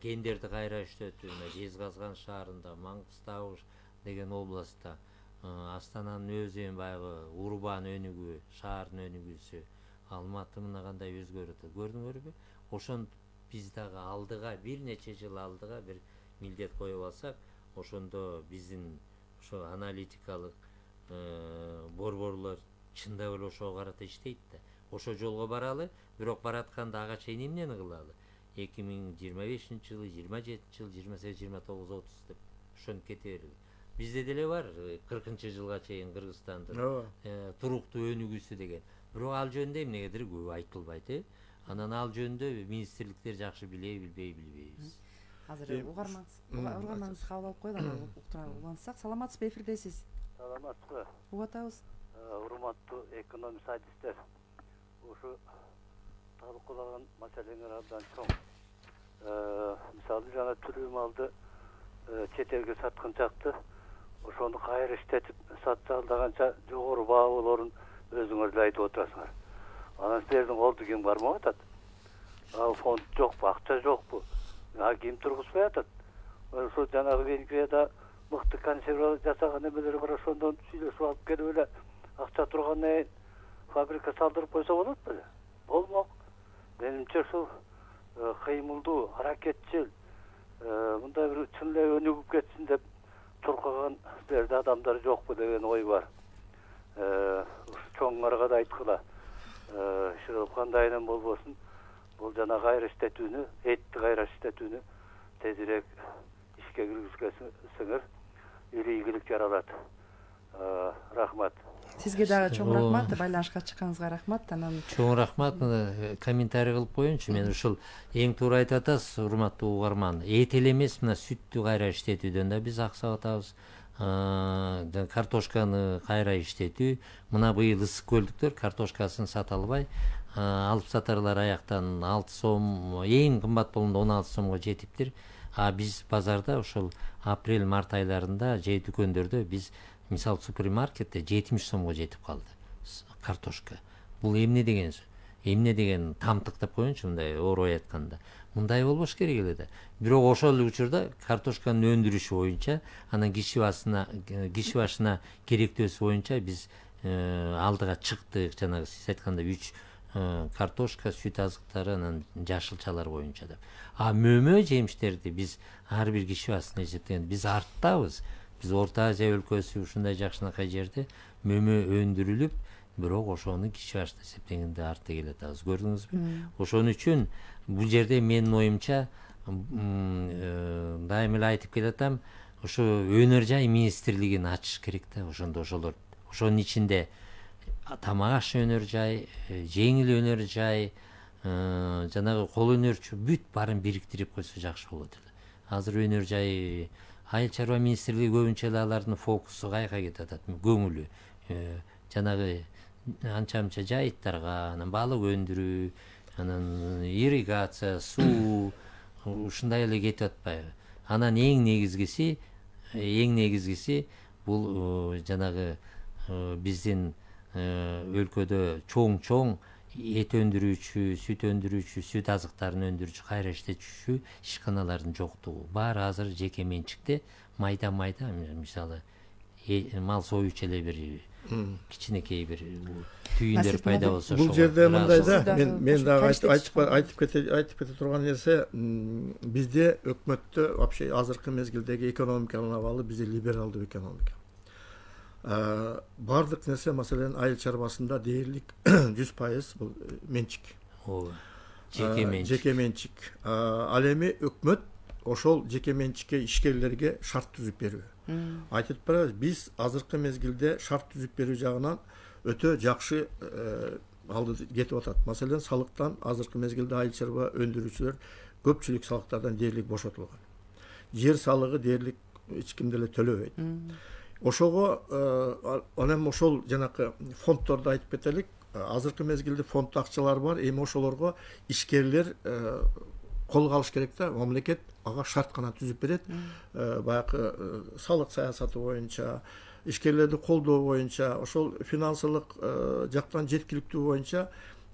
кендерди кайра иштетүү, Жезказган шаарында, Маңгыстау деген областта, Астананын өзү эми баягы урбан өнүгүү, шаардын өнүгүүсү, Алматы мына кандай өзгөрүп атат. Көрдүңөрбү? Ошон биз дагы алдыга, бир нече жыл алдыга бир милдет коюп алсак, ошондо биздин ошо аналитикалык борборлор чындап эле ошого карата иштейт да. Ошо жолго баралы, бирок баратканда ага чейин эмнени кылалы? 2025-жылы, 27-жыл, 28, 29, 30 деп ошентип кете берели. Бизде деле бар 40-жылга чейин Кыргызстандын туруктуу өнүгүүсү деген. Бирок ал жөнүндө эмнегедир көп айтылбайт. Анан ал жөнүндө министрликтер жакшы билбейбиз. Азыр угарманыңызды кабыл алып коелу, улантсак. Саламатсызбы, эфирдесиз? Саламатсызбы. Угуп атабыз. Урматтуу экономист адистер. Ушу талкуулаган маселеңер абдан чоң. Мисалы жана түрүү малды чет элге сатканчакты ошону кайра иштетип саталдаганча жогору баа болорун өзүңөр эле айтып отурасыңар. Анан силердин колдо ким бармап атат? Фонд жокпу, акча жокпу? Ким тургузбай атат? Ошо жанагы Бельгияда мыкты консерва жасаган эмелер бар, ошондон сүйлөшүп алып келип эле акча тургандан кийин фабрика салдырып койсо болот беле? Болмок. Менимче ушул кыймылдуу, аракетчил, мындай бир чын эле өнүгүп кетсин деп туркаган силерде адамдар жокпу деген ой бар. Чоңорго да айткыла. Кандайынан болбосун, бул жана кайра иштетүүнү, этти кайра иштетүүнү тезирээк ишке киргизсеңер, ийгилик жаралат. Рахмат. Сизге дагы чоң рахмат, байланышка чыкканыңызга рахмат. Анан чоң рахмат. Комментарий кылып коеюнчу. Мен ушул эң туура айтып атасыз, урматтуу угарман. Эт эле эмес, мына сүттү кайра иштетүүдөн да биз аксап атабыз. Картошканы кайра иштетүү. Мына быйыл ысык көлдүктөр картошкасын сата албай, алып сатарлар аяктан 6 сом, эң кымбат болгондо 16 сомго жетиптир. Биз базарда ошол апрель-март айларында же дүкөндөрдө биз мисал супермаркетте 70 сомго жетип калды картошка. Бул эмне деген сөз? Эмне деген тамтык деп коеюнчу, мындай орой айтканда. Мындай болбош керек эле да. Бирок ошол эле учурда картошканын өндүрүшү боюнча, анан киши башына керектөөсү боюнча биз алдыга чыктык. Жанагы сиз айткандай 3 картошка, сүт азыктары, анан жашылчалар боюнча деп. Мөмө жемиштерди биз ар бир киши басына эсептеген биз арттабыз. Биз Орто Азия өлкөсү ушундай жакшынакай жерде мөмө өндүрүлүп, бирок ошону киши башына эсептегенде артта келет атабыз. Көрдүңүзбү? Ошон үчүн бул жерде менин оюмча дайым эле айтып келатам, ошо өнөр жай министрлигин ачыш керек да. Ошондо ошолор, ошонун ичинде тамак аш өнөр жай, жеңил өнөр жай, жанагы кол өнөрчү бүт баарын бириктирип койсо жакшы болот эле. Азыр өнөр жай айыл чарба министрлиги көбүнчө эле алардын фокусу кайка кетип атат, көңүлү жанагы анча-мынча жайыттарга, анан балык өндүрүү, анан ирригация, суу ушундай эле кетип атпайбы? Анан эң негизгиси бул жанагы биздин өлкөдө чоң эт өндүрүүчү, сүт өндүрүүчү, сүт азыктарын өндүрүүчү, кайра иштетүүчү ишканалардын жоктугу. Баары азыр жеке менчикте, майда мисалы мал союучу эле бир кичинекей бир түйүндөр пайда болсо. Бул жерде мындай да, мен дагы айтып кете турган нерсе, бизде өкмөттө вообще азыркы мезгилдеги экономиканын абалы бизде либералдуу экономика. Бардык нерсе, маселен айыл чарбасында дээрлик 100% бул менчик. Жеке менчик. Ал эми өкмөт ошол жеке менчикке ишкерлерге шарт түзүп берүү. Айтып барабыз, биз азыркы мезгилде шарт түзүп берүү жагынан өтө жакшы алды кетип атат. Маселен, салыктан азыркы мезгилде айыл чарба өндүрүүчүлөр көпчүлүк салыктардан дээрлик бошотулган. Жер салыгы дээрлик эч ким деле төлөбөйт. Ошого анан ошол жанакы фонддорду айтып кетелик. Азыркы мезгилде фонд акчалар бар, эми ошолорго ишкерлер колго алыш керек да, мамлекет ага шарт гана түзүп берет. Баягы салык саясаты боюнча, ишкерлерди колдоо боюнча, ошол финансылык жактан жеткиликтүү боюнча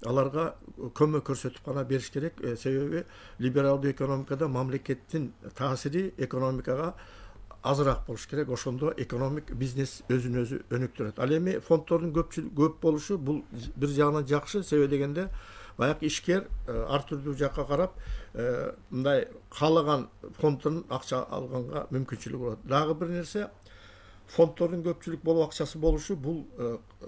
аларга көмөк көрсөтүп гана бериш керек. Себеби либералдуу экономикада мамлекеттин таасири экономикага азыраак болуш керек. Ошондо экономик бизнес өзүн өзү өнүктүрөт. Ал эми фонддордун көп болушу бул бир жагынан жакшы. Себеби дегенде баягы ишкер ар түрдүү жакка карап мындай каалаган фонддон акча алганга мүмкүнчүлүгү болот. Дагы бир нерсе, фонддордун көпчүлүк болуп акчасы болушу бул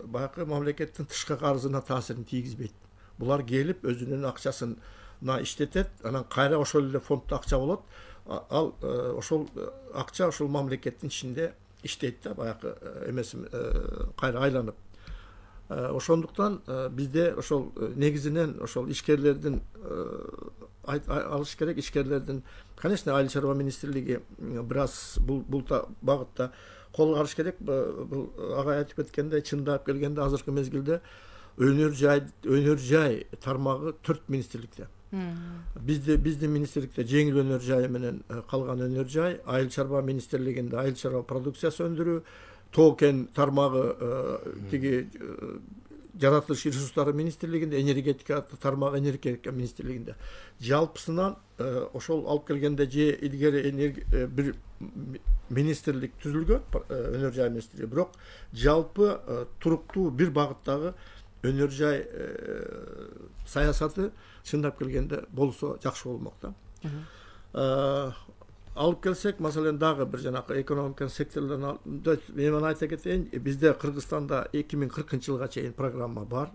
баягы мамлекеттин тышкы карызына таасирин тийгизбейт. Булар келип өзүнүн акчасына иштетет, анан кайра ошол эле фонддо акча болот. Ал ошол акча ошол мамлекеттин ичинде иштейт да, баягы эмеси кайра айланып. Ошондуктан бизде ошол негизинен ошол ишкерлердин алыш керек. Ишкерлердин, конечно, Айыл чарба министрлиги бир аз бул багытта кол карыш керек. Бул агай айтып кеткендей, чындап келгенде азыркы мезгилде өнөр жай тармагы 4 министрликте. Биздин министрликте жеңил өнөр жайы менен калган өнөр жай, Айыл чарба министрлигинде айыл чарба продукциясы өндүрүү, тоо-кен тармагы тиги жаратылыш ресурстары министрлигинде, энергетика тармагы энергетика министрлигинде. Жалпысынан ошол алып келгенде же илгери бир министрлик түзүлгөн, өнөр жай министрлиги, бирок жалпы туруктуу бир багыттагы өнөр жай саясаты чындап келгенде болсо жакшы болмок да. Алып келсек, маселен, дагы бир жанакы экономиканын секторлорун мен айта кетейин. Бизде Кыргызстанда 2040-жылга чейин программа бар.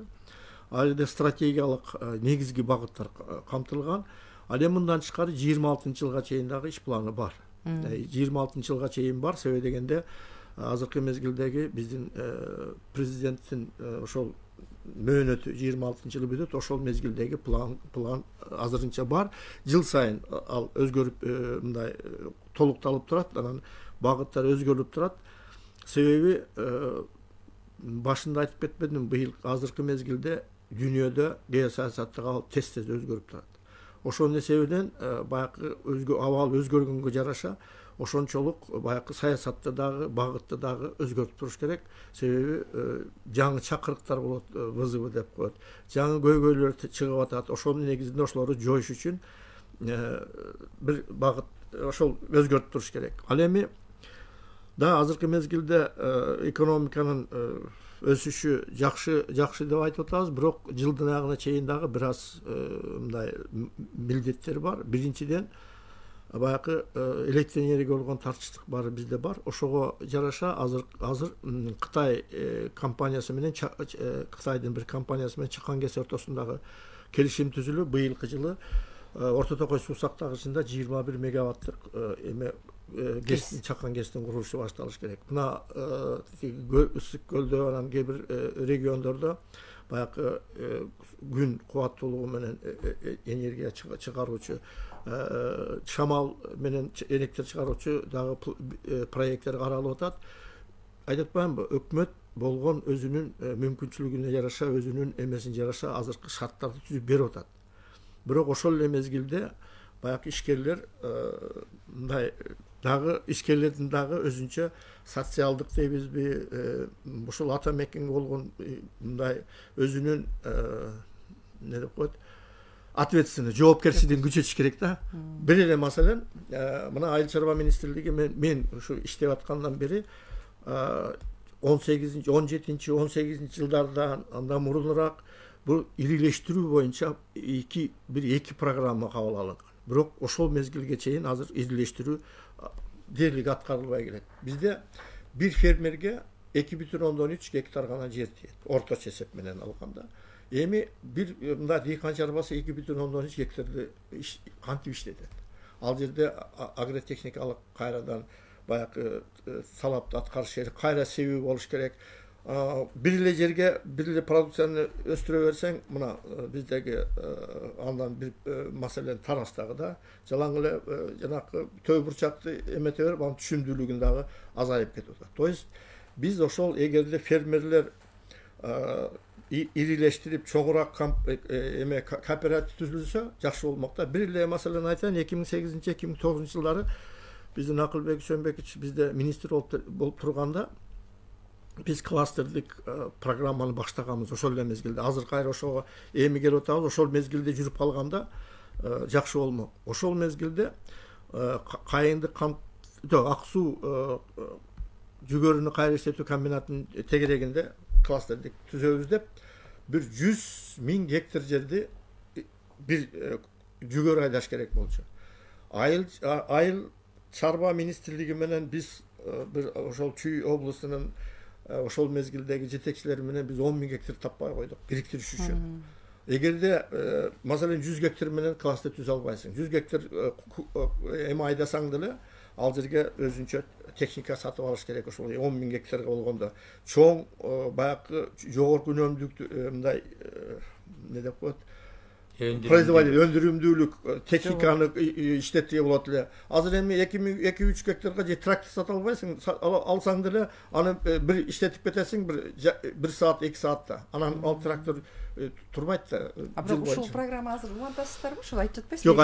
Ал жерде стратегиялык негизги багыттар камтылган. Ал эми мындан тышкары 26-жылга чейин дагы иш планы бар. 26-жылга чейин бар. Себеби дегенде азыркы мезгилдеги биздин президенттин ошол мөөнөтү 26-жылы бүтөт. Ошол мезгилдеги план азырынча бар. Жыл сайын ал өзгөрүп мындай толукталып турат, анан багыттар өзгөрүп турат. Себеби башында айтып кетпедимби, быйыл азыркы мезгилде дүйнөдө геосаясаттык тез өзгөрүп турат. Ошонун себебинен баягы абал өзгөргөнгө жараша ошончолук баягы саясатты дагы, багытты дагы өзгөртүп туруш керек. Себеби жаңы чакырыктар болот, вызовы деп коет. Жаңы көйгөйлөр чыгып атат. Ошонун негизинде ошолорду жоюш үчүн бир багыт ошол өзгөртүп туруш керек. Ал эми да азыркы мезгилде экономиканын өсүшү жакшы деп айтып атабыз, бирок жылдын аягына чейин дагы бир аз мындай милдеттер бар. Биринчиден баягы электр энергия болгон тартыштык бары бизде бар. Ошого жараша азыр Кытай компаниясы менен Кытайдын бир компаниясы менен Чакан КЭС ортосундагы келишим түзүлүп, быйылкы жылы Орто Токой суу сактагычында 21 мегаваттык эме Чакан КЭСтин курулушу башталыш керек. Мына Ысык көлдө, анан кээ бир региондордо баягы күн кубаттуулугу менен энергия чыгаруучу, шамал менен электр чыгаруучу дагы проекттер каралып атат. Айтып атпаймынбы, өкмөт болгон өзүнүн мүмкүнчүлүгүнө жараша, өзүнүн эмесине жараша азыркы шарттарды түзүп берип атат. Бирок ошол эле мезгилде баягы ишкерлер мындай дагы ишкерлердин дагы өзүнчө социалдык дейбизби, ошол ата мекенге болгон мындай өзүнүн эмне деп коет, ответственность, жоопкерчилигин күчөтүш керек да. Бир эле маселен, мына Айыл чарба министрлиги мен ушу иштеп аткандан бери 18-17, 18 жылдардан андан мурунураак бул ирилештирүү боюнча эки программа кабыл алынган. Бирок ошол мезгилге чейин азыр ирилештирүү дерлик аткарылбай келет. Бизде бир фермерге 2,3 гектар гана жер тиет, орточо эсеп менен алганда. Эми бир мындай дыйкан чарбасы 2,3 гектарды кантип иштетет? Ал жерде агротехникалык кайрадан баягы талапты аткарыш керек, кайра себүү болуш керек. Бир эле жерге бир эле продукцияны өстүрө берсең, мына биздеги андан бир маселен Тарастагы да жалаң эле жанакы төө бурчакты эмете берип, анын түшүмдүүлүгүн дагы азайып кетип атат. То есть биз ошол эгерде фермерлер irileştirip çoğurak kooperatif түзүлсө жакшы болмокта. Бир эле маселени айтайын, 2008-2009 жылдары биздин Акылбек Сөнбекович бизде министр болуп турганда биз кластердик программаны баштаганбыз ошол эле мезгилде. Азыр кайра ошого эми келип атабыз. Ошол мезгилде жүрүп калганда жакшы болмок. Ошол мезгилде кайыңды ак суу жүгөрүнү кайра иштетүү комбинатынын тегерегинде кластердик түзөбүз деп 100.000 гектар жерди бир жүгөрү айдаш керек болчу. Айыл чарба министрлиги менен биз бир ошол Чүй областынын ошол мезгилдеги жетекчилери менен биз 10.000 гектар таппай койдук бириктириш үчүн. Эгерде маселен 100 гектар менен кластер түзө албайсың. 100 гектар эми айдасаң деле ал жерге өзүнчө техника сатып алыш керек. Ошол 10.000 гектарга болгондо чоң баягы жогорку өнөмдүүлүктү мындай не деп коет, производитель өндүрүмдүүлүк техниканы иштетсе болот эле. Азыр эми 2-3 гектарга же трактор сата албайсың, алсаң деле аны бир иштетип кетесиң бир саат 2 саатта. Анан ал трактор турбайт да. Бирок ушул программа азыр улантасыздарбы? Ушул айтып жатпайсызбы? Жок,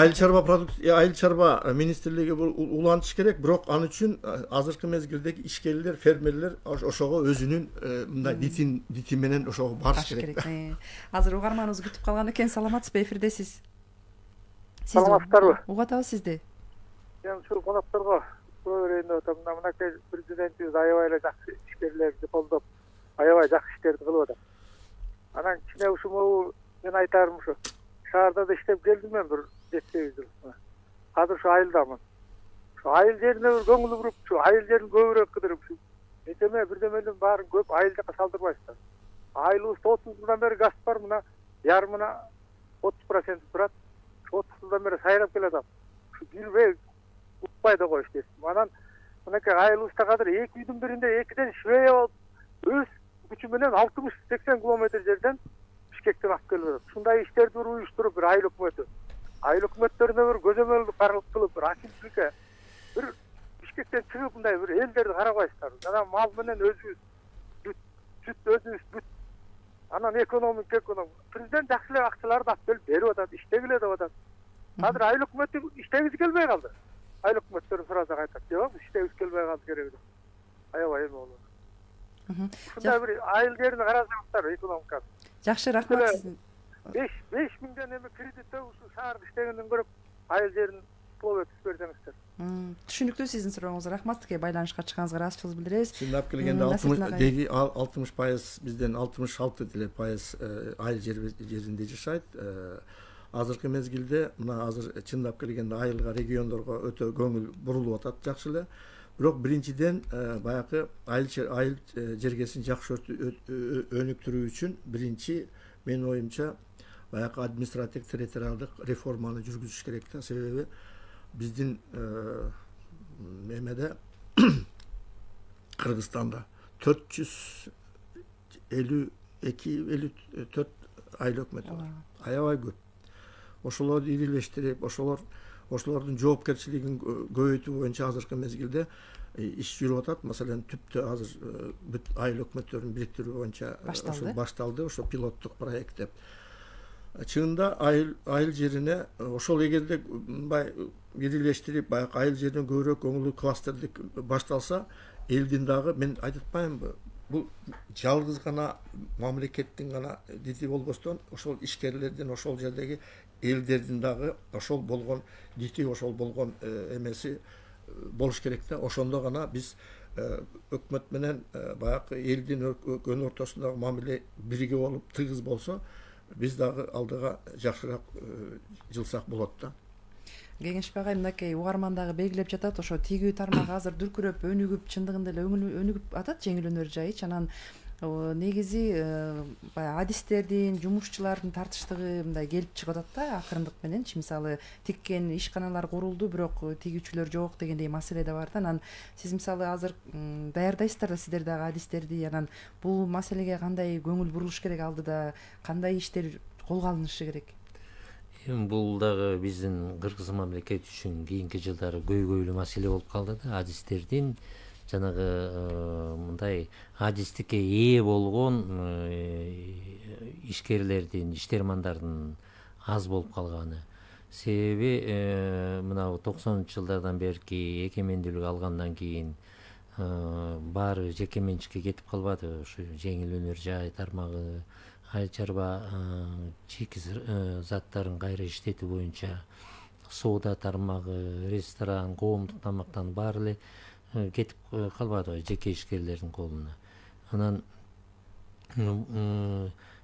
айыл чарба министрлиги улантыш керек, бирок аны үчүн азыркы мезгилдеги ишкерлер, фермерлер ошого өзүнүн мындай дити менен ошого барыш керек. Азыр угарманыбыз күтүп калган экен. Саламатсызбы, эфирдесиз? Саламатсыздарбы? Угатабыз сизди. Мен ушул конокторго суроо берейин деп атам. Мынакей президентибиз аябай эле жакшы ишкерлерди колдоп, аябай жакшы иштерди кылып атат. Анан кичине ушул мен айтарым ушу. Шаарда да иштеп келдим мен бир 7-8 жыл. Азыр ушу айылдамын. Ушу айыл жерине бир көңүл буруп, ушу айыл жерин көбүрөөк кыдырып, ушу бирдемелердин баарын көп айыл жака салдырбайсыздар. Айылыбызда 30 жылдан бери газ бар, мына ярымына 30% турат. 30 жылдан бери сайрап келатам. Ушу кирбей укпай да коюш дейсиң. Анан мынакей айылыбызда кадыр 2 үйдүн биринде 2ден швея болуп, өз күчү менен 60-80 километр жерден Бишкектен алып келип атат. Ушундай иштерди уюштуруп бир айыл өкмөтү. Айыл өкмөттөрүнө бир көзөмөлдү каралып кылып, бир акимчиликке бир Бишкектен чыгып мындай бир элдерди карабайсыздар. Жана мал менен өзүбүз сүт өзүбүз бүт. Анан экономик. Президент жакшы эле акчаларды алып келип берип атат, иштегиле деп атат. Азыр айыл өкмөтү иштегиси келбей калды. Айыл өкмөттөрүн сурасак айтат, жок, иштегиси келбей калды керек. Аябай эме болот. Ушундай бир айыл жерин карасаңыздар, экономикасы. Жакшы, рахмат сиздин. 5.000 эме кредиттөө ушул шаарда иштегенден көрүп, айыл жерин плов өтүп берсеңиздер. Түшүнүктүү сиздин сурооңуз. Рахмат, байланышка чыкканыңызга ыраазычылык билдиребиз. Чындап келгенде 60% бизден 66% айыл жеринде жашайт. Азыркы мезгилде мына азыр чындап келгенде айылга, региондорго өтө көңүл бурулуп атат жакшы эле. Бирок биринчиден баягы айыл жергесин жакшы өнүктүрүү үчүн биринчи менин оюмча баягы административдик территориалдык реформаны жүргүзүш керек да. Себеби биздин эмеде Кыргызстанда 452-54 айыл өкмөтү бар. Аябай көп. Ошолорду ирилештирип, ошолордун жоопкерчилигин көбөйтүү боюнча азыркы мезгилде иш жүрүп атат. Маселен, түптө азыр бүт айыл өкмөттөрүн бириктирүү боюнча башталды, ошо пилоттук проект деп. Чынында айыл жерине ошол эгерде мындай ирилештирип, баягы айыл жеринен көбүрөөк көңүлдүү кластердик башталса, элдин дагы мен айтып атпаймынбы, бул жалгыз гана мамлекеттин гана дити болбостон, ошол ишкерлердин, ошол жердеги элдердин дагы ошол болгон дити, ошол болгон эмеси болуш керек да. Ошондо гана биз өкмөт менен баягы элдин өн ортосундагы мамиле бирге болуп, тыгыз болсо, биз дагы алдыга жакшыраак жылсак болот да. Кеңешбек агай, мынакей угармандагы белгилеп жатат, ошо тигүү тармак азыр дүркүрөп, өнүгүп, чындыгында эле өнүгүп атат, жеңилөнөр жайы. Анан негизи баягы адистердин, жумушчулардын тартыштыгы мындай келип чыгып атат да, акырындык менен. Мисалы, тиккен ишканалар курулду, бирок тигүүчүлөр жок дегендей маселе да бар да. Анан сиз мисалы азыр даярдайсыздар да сиздер дагы адистерди. Анан бул маселеге кандай көңүл бурулуш керек, алдыда кандай иштер колго алынышы керек? Бул дагы биздин Кыргыз мамлекети үчүн кийинки жылдары көйгөйлүү маселе болуп калды да. Адистердин жанагы мындай адистикке ээ болгон ишкерлердин, иштермандардын аз болуп калганы. Себеби мына 90-жылдардан берки экемендүүлүк алгандан кийин баары жеке менчикке кетип калбады. Ушу жеңил өнөр жай тармагы, айыл чарба чийки заттарын кайра иштетүү боюнча соода тармагы, ресторан, коомдук тамактан баары эле кетип калбады жеке ишкерлердин колуна. Анан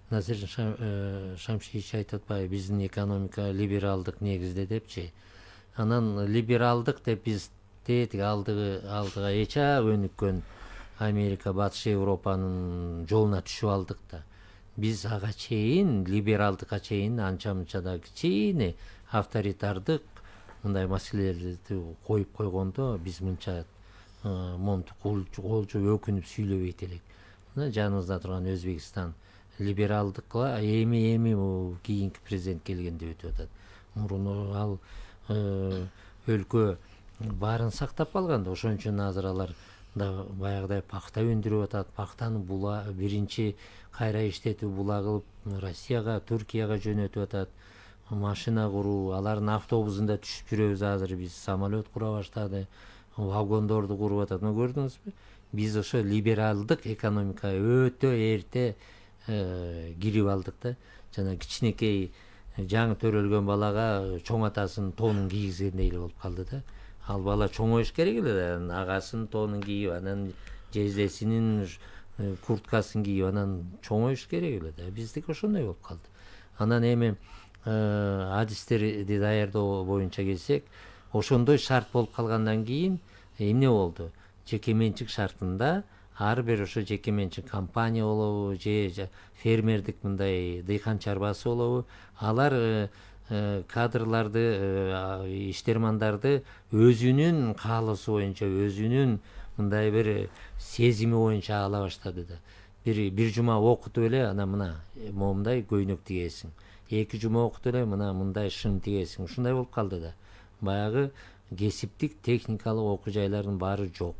Назир Шамшиевич айтып атпайбы, биздин экономика либералдык негизде депчи. Анан либералдык деп биз тетиги алдыга эча өнүккөн Америка, Батыш Европанын жолуна түшүп алдык да. Биз ага чейин, либералдыкка чейин анча мынча да кичине авторитардык мындай маселелерди коюп койгондо биз мынча момту колчу өкүнүп сүйлөбөйт элек. Мына жаныбызда турган Өзбекстан либералдыкка эми кийинки президент келгенде өтүп атат. Мурун ал өлкө баарын сактап калган да, ошон үчүн азыр алар да баягыдай пакта өндүрүп атат. Пактаны биринчи кайра иштетүү була кылып Россияга, Туркияга жөнөтүп атат. Машина куруу, алардын автобусунда түшүп жүрөбүз азыр биз, самолет кура баштады, вагондорду куруп атат. Көрдүңүзбү? Биз ошо либералдык экономикага өтө эрте кирип алдык да. Жана кичинекей жаңы төрөлгөн балага чоң атасынын тоонун кийгизгендей эле болуп калды да. Ал бала чоңоюш керек эле, агасынын тоонун кийип, анан жездесинин курткасын кийип, анан чоңоюш керек эле да. Биздики ошондой болуп калды. Анан эми адистерди даярдоо боюнча келсек, ошондой шарт болуп калгандан кийин эмне болду? Жеке менчик шартында ар бир ошо жеке менчик компания болобу, же фермердик мындай дыйкан чарбасы болобу, алар кадрларды, иштермандарды өзүнүн каалоосу боюнча, өзүнүн мындай бир сезими боюнча ала баштады да. Бир жума окутуп эле, анан мына момундай көйнөк тигесиң. 2 жума окутуп эле, мына мындай шым тигесиң. Ушундай болуп калды да. Баягы кесиптик, техникалык окуу жайлардын баары жок.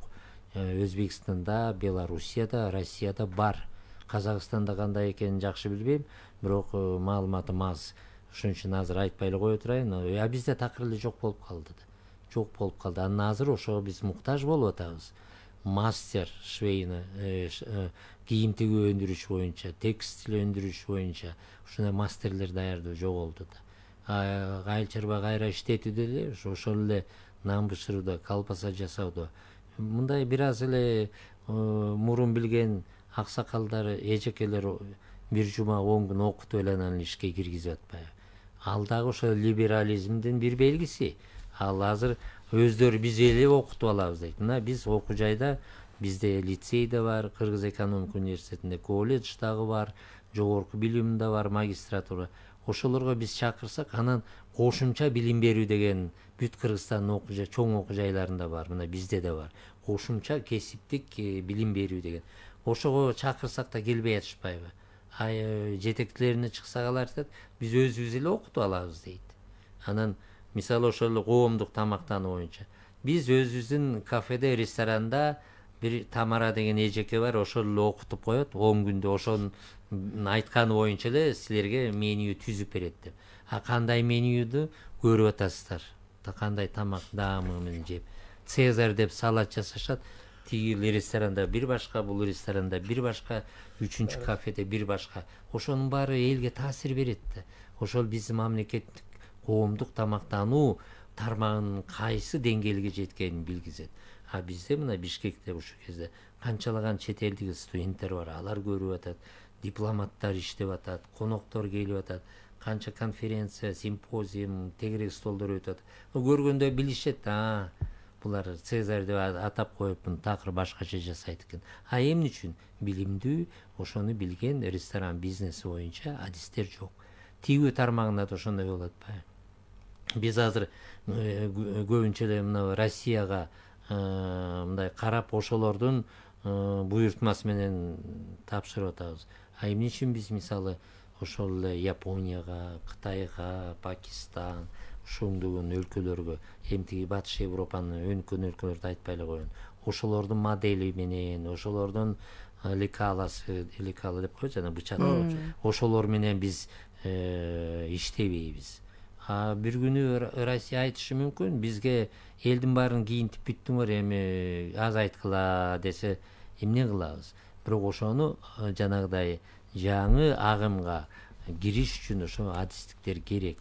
Өзбекстанда, Белоруссияда, Россияда бар. Казакстанда кандай экенин жакшы билбейм, бирок маалыматым аз. Ошон үчүн азыр айтпай эле кое турайын. Бизде такыр эле жок болуп калды да. Жок болуп калды. Анан азыр ошого биз муктаж болуп атабыз. Мастер швейный, кийим тигүү өндүрүш боюнча, текстиль өндүрүш боюнча ушундай мастерлер даярдоо жоголду да. Айыл чарба кайра иштетүүдө эле ошол эле нан бышырууда, колбаса жасоодо мындай бир аз эле мурун билген аксакалдар, эжекелер бир жума 10 күн окутуп эле анан ишке киргизип атпайбы. Ал дагы ошо либерализмдин бир белгиси. Ал азыр өздөрү биз эле окутуп алабыз дейт. Мына биз окуу жайда, бизде лицей да бар, Кыргыз экономика университетинде колледж дагы бар, жогорку билим да бар, магистратура. Ошолорго биз чакырсак, анан кошумча билим берүү деген бүт Кыргызстандын чоң окуу жайларында бар, мына бизде да бар. Кошумча кесиптик билим берүү деген. Ошого чакырсак да келбей атышпайбы? Жетектилерине чыксак алар айтат, биз өзүбүз эле окутуп алабыз дейт. Анан мисалы ошол коомдук тамактануу боюнча биз өзүбүздүн кафеде, ресторанда бир Тамара деген эжеке бар, ошол эле окутуп коет, 10 күндө ошонун айтканы боюнча эле силерге меню түзүп берет деп. Кандай менюду көрүп атасыздар? Кандай тамак даамын жеп. Цезарь деп салат жасашат. Тиги ресторанда бир башка, бул ресторанда бир башка, үчүнчү кафеде бир башка. Ошонун баары элге таасир берет да. Ошол биздин мамлекеттик коомдук тамактануу тармагынын кайсы деңгээлге жеткенин билгизет. Бизде мына Бишкекте ушу кезде канчалаган чет элдик студенттер бар, алар көрүп атат, дипломаттар иштеп атат, коноктор келип атат, канча конференция, симпозиум, тегерек столдор өтөт. Көргөндө билишет, булар Цезарь деп атап коюп, такыр башкача жасайт экен. Эмне үчүн? Билимдүү, ошону билген ресторан бизнеси боюнча адистер жок. Тигүү тармагында да ошондой болуп атпайбы? Биз азыр көбүнчө эле мына Россияга мындай карап ошолордун буйртмасы менен тапшырып атабыз. Эмне үчүн биз мисалы ошол эле Японияга, Кытайга, Пакистан, шоңдөгөн өлкөлөргө, эмтиги Батыш Европанын өнүккөн өлкөлөрдү айтпай эле коеюн. Ошолордун модели менен, ошолордун лекала деп коет жана бычак. Ошолор менен биз иштебейбиз. Бир күнү Россия айтышы мүмкүн, бизге элдин баарын кийинтип бүттүңөр, эми азайткыла десе эмне кылабыз? Бирок ошону жанагыдай жаңы агымга кириш үчүн ошо адистиктер керек.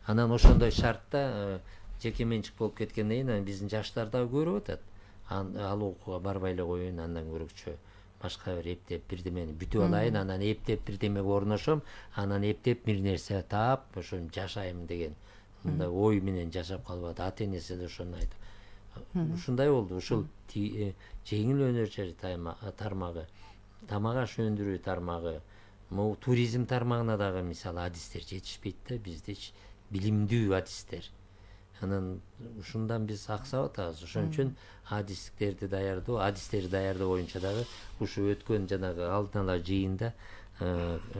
Анан ошондой шартта жеке менчик болуп кеткенден кийин биздин жаштар да көрүп атат. Ал окууга барбай эле коеюн, андан көрөкчө башка бир эптеп бирдемени бүтүп алайын, анан эптеп бирдемеге орношом, анан эптеп бир нерсе таап, ошо жашайм деген мындай ой менен жашап калып атат. Ата энеси да ошону айтып. Ушундай болду. Ушул жеңил өнөр тармагы, тамак аш өндүрүү тармагы, могу туризм тармагына дагы мисалы адистер жетишпейт да, бизде билимдүү адистер. Анан ушундан биз аксап атабыз. Ошон үчүн адистерди даярдоо боюнча дагы ушу өткөн жанагы алдын ала жыйында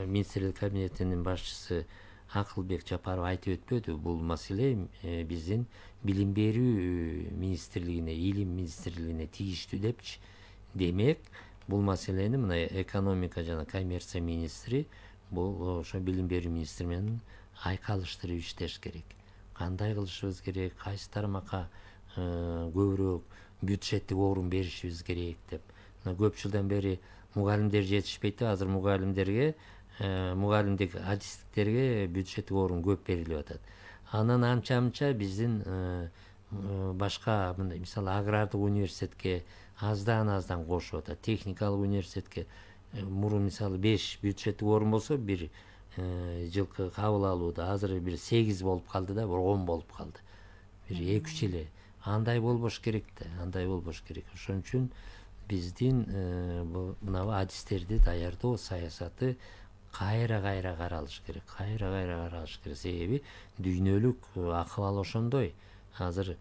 министрлик кабинетинин башчысы Акылбек Жапаров айтып өтпөдү? Бул маселе биздин билим берүү министрлигине, илим министрлигине тийиштүү депчи. Демек, бул маселени мына экономика жана коммерция министри бул ошо билим берүү министри менен айкалыштырып иштеш керек. Кандай кылышыбыз керек, кайсы тармакка көбүрөөк бюджеттик орун беришибиз керек деп. Көп жылдан бери мугалимдер жетишпейт да, азыр мугалимдик адистиктерге бюджеттик орун көп берилип атат. Анан анча биздин башка мындай мисалы агрардык университетке аздан кошуп атат. Техникалык университетке мурун мисалы 5 бюджеттик орун болсо бир жылкы кабыл алууда азыр бир 8 болуп калды да, 10 болуп калды. Бир 2-3 эле. Андай болбош керек да, андай болбош керек. Ошон үчүн биздин мына адистерди даярдоо саясаты кайра каралыш керек. Себеби дүйнөлүк акыбал ошондой. Азыр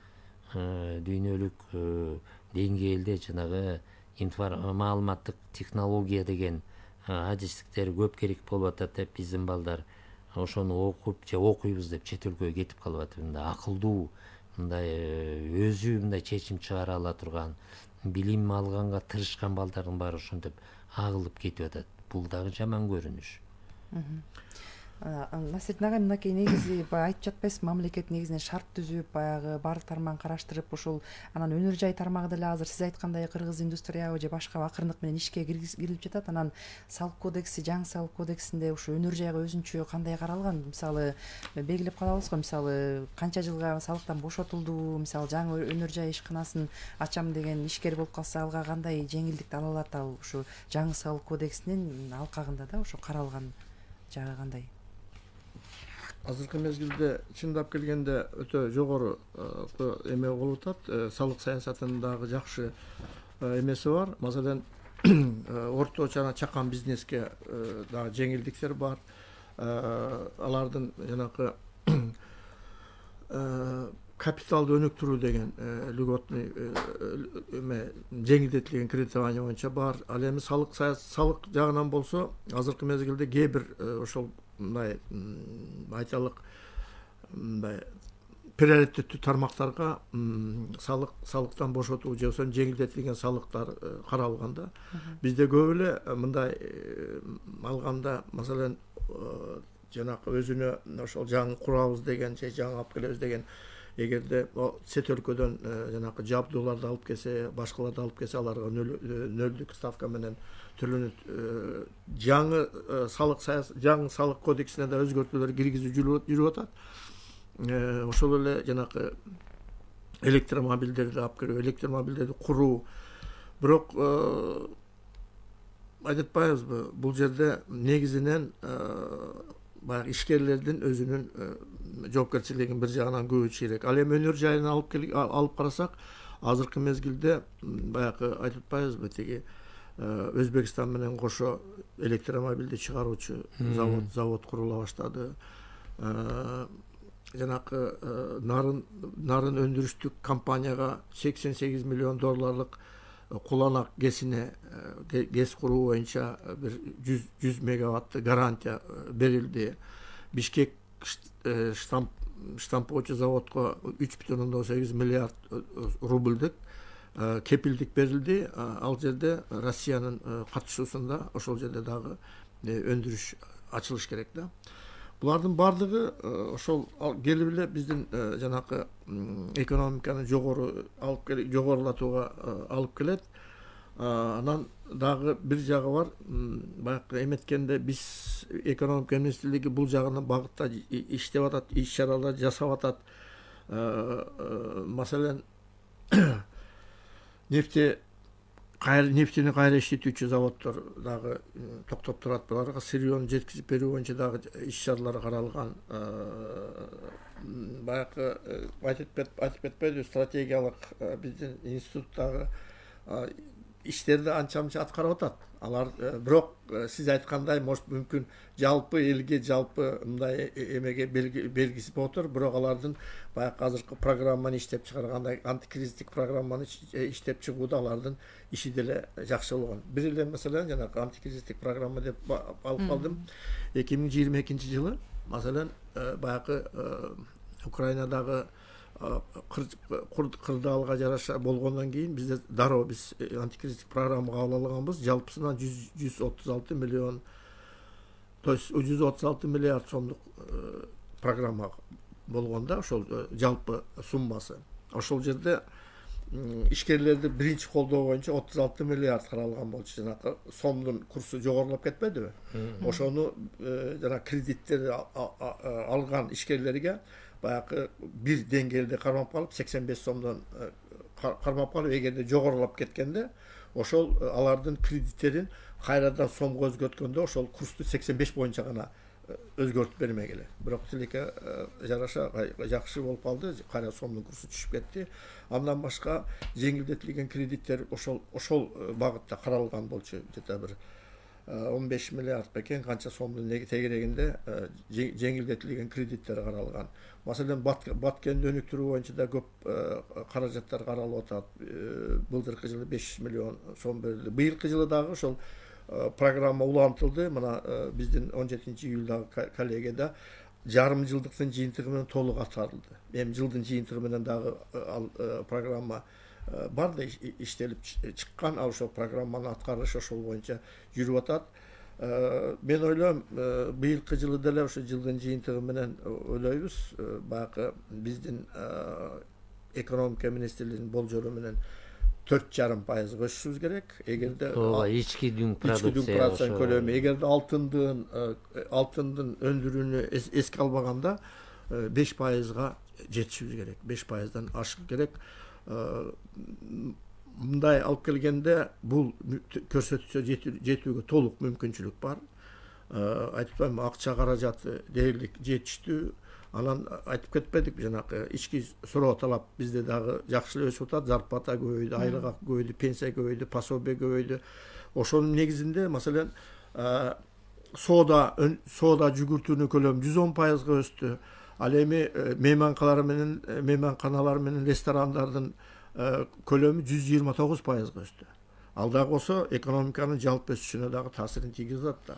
дүйнөлүк деңгээлде жанагы маалыматтык технология деген адистиктер көп керек болуп атат деп биздин балдар ошону окуп же окуйбуз деп чет өлкөгө кетип калып атат. Мындай акылдуу, мындай өзү мындай чечим чыгара ала турган, билим алганга тырышкан балдардын баары ошентип агылып кетип атат. Бул дагы жаман көрүнүш. Насирдин ага, мынакей негизи айтып жатпайсызбы, мамлекет негизинен шарт түзүп, баягы баардык тармагын караштырып, ушул анан өнөр жай тармагы деле азыр сиз айткандай кыргыз индустриябы же башка акырындык менен ишке кирилип жатат. Анан салык кодекси, жаңы салык кодексинде ушу өнөр жайга өзүнчө кандай каралган? Мисалы белгилеп калабыз го, мисалы канча жылга салыктан бошотулду, мисалы жаңы өнөр жай ишканасын ачам деген ишкер болуп калса алга кандай жеңилдикти ала алат? Ал ушу жаңы салык кодексинин алкагында да ушу каралган жагы кандай? Азыркы мезгилде чындап келгенде өтө жогору эме болуп атат. Салык саясатындагы жакшы эмеси бар. Маселен, орточо жана чакан бизнеске дагы жеңилдиктер бар. Алардын жанакы капиталды өнүктүрүү деген льготный жеңилдетилген кредитование боюнча бар. Ал эми салык жагынан болсо, азыркы мезгилде кээ бир ошол мындай айталык мындай приоритеттүү тармактарга салыктан бошотуу же ошон жеңилдетилген салыктар каралган да. Бизде көп эле мындай алганда, маселен, жанакы өзүнө ошол жаңы курабыз деген же жаңы алып келебиз деген, эгерде чет өлкөдөн жанакы жабдууларды алып келсе, башкаларды алып келсе, аларга нөлдүк ставка менен төлөнөт. Жаңы салык кодексине да өзгөртүүлөр киргизүү жүрүп атат. Ошол эле жанакы электромобилдерди алып келип, электромобилдерди куруу. Бирок айтпайбызбы, бул жерде негизинен баягы ишкерлердин өзүнүн жоопкерчилигин бир жагынан көбөйтүш керек. Ал эми өнөр жайын алып карасак, азыркы мезгилде баягы айтып атпайбызбы, тиги Өзбекстан менен кошо электромобилди чыгаруучу завод курула баштады. Жанакы нарын өндүрүштүк компанияга 88 миллион долларлык куланак гез куруу боюнча бир 100 мегаватты гарантия берилди. Бишкек штамп штампоочу заводко 3,8 миллиард рубльдик кепилдик берилди. Ал жерде Россиянын катышуусунда ошол жерде дагы өндүрүш ачылыш керек да. Булардын бардыгы ошол келип эле биздин жанакы экономиканы жогорулатууга алып келет. Анан дагы бир жагы бар. Баягы эметкенде биз экономика министрлиги бул жагына багытта иштеп атат, иш-чаралар жасап атат. Маселен нефтини кайра иштетүүчү заводдор дагы токтоп турат. Буларга сырьёну жеткизип берүү боюнча дагы иш-чаралар каралган. Баягы айтып кетпедиби, стратегиялык биздин институттагы иштерди анча-мынча аткарып атат. Алар бирок сиз айткандай, может мүмкүн жалпы элге, жалпы мындай эмеге белгиси болуп отур, бирок алардын баягы азыркы программаны иштеп чыгаргандай, антикризистик программаны иштеп чыгууда алардын иши деле жакшы болгон. Бир эле маселен жанагы антикризистик программа деп алып калдым. 2022-жылы маселен баягы Украинадагы кырдаалга жараша болгондон кийин бизде дароо биз антикризистик программага кабыл алганбыз. Жалпысынан 136 миллион, то есть 136 миллиард сомдук программа болгонда ошол жалпы суммасы. Ошол жерде ишкерлерди биринчи колдоо боюнча 36 миллиард каралган болчу. Жанагы сомдун курсу жогорулап кетпедиби? Ошону жана кредиттерди алган ишкерлерге баягы бир деңгээлде кармап калып 85 сомдон кармап калып, эгерде жогорулап кеткенде ошол алардын кредиттерин кайрадан сомго өзгөрткөндө ошол курсту 85 боюнча гана өзгөртүп бермегиле. Бирок тилеке жараша жакшы болуп калды, кайра сомдун курсу түшүп кетти. Андан башка жеңилдетилген кредиттер ошол багытта каралган болчу. Жета бир 15 миллиард бекен канча сомдун тегерегинде жеңилдетилген кредиттер каралган. Маселен Баткенди өнүктүрүү боюнча да көп каражаттар каралып атат. Былтыркы жылы 500 миллион сом берилди. Быйылкы жылы дагы ошол программа улантылды. Мына биздин 17-июлдагы коллегияда жарым жылдыктын жыйынтыгы менен толук атарылды. Эми жылдын жыйынтыгы менен дагы программа бар да иштелип чыккан. Ошол программаны аткарыш ошол боюнча жүрүп атат. Мен ойлойм, быйылкы жылы деле ошо жылдын жыйынтыгы менен ойлойбуз, баягы биздин экономика министрлигинин болжолу менен 4,5% өсүшүбүз керек. Эгерде ички дүң продукция көлөмү, эгерде алтындын өндүрүүнү эске албаганда 5%га жетишибиз керек. 5%дан ашык керек. Мындай алып келгенде бул көрсөтүүгө жетүүгө толук мүмкүнчүлүк бар. Айтып атпаймынбы, акча каражаты дээрлик жетиштүү. Анан айтып кетпедик, жанагы ички суроо талап бизде дагы жакшы эле өсүп атат. Зарплата көбөйдү, айлык акы көбөйдү, пенсия көбөйдү, пособие көбөйдү. Ошонун негизинде маселен соода жүгүртүүнүн көлөмү 110%га өстү. Ал эми мейманканалар менен ресторандардын көлөмү 129%га өстү. Ал дагы болсо экономиканын жалпы өсүшүнө дагы таасирин тийгизип атат да.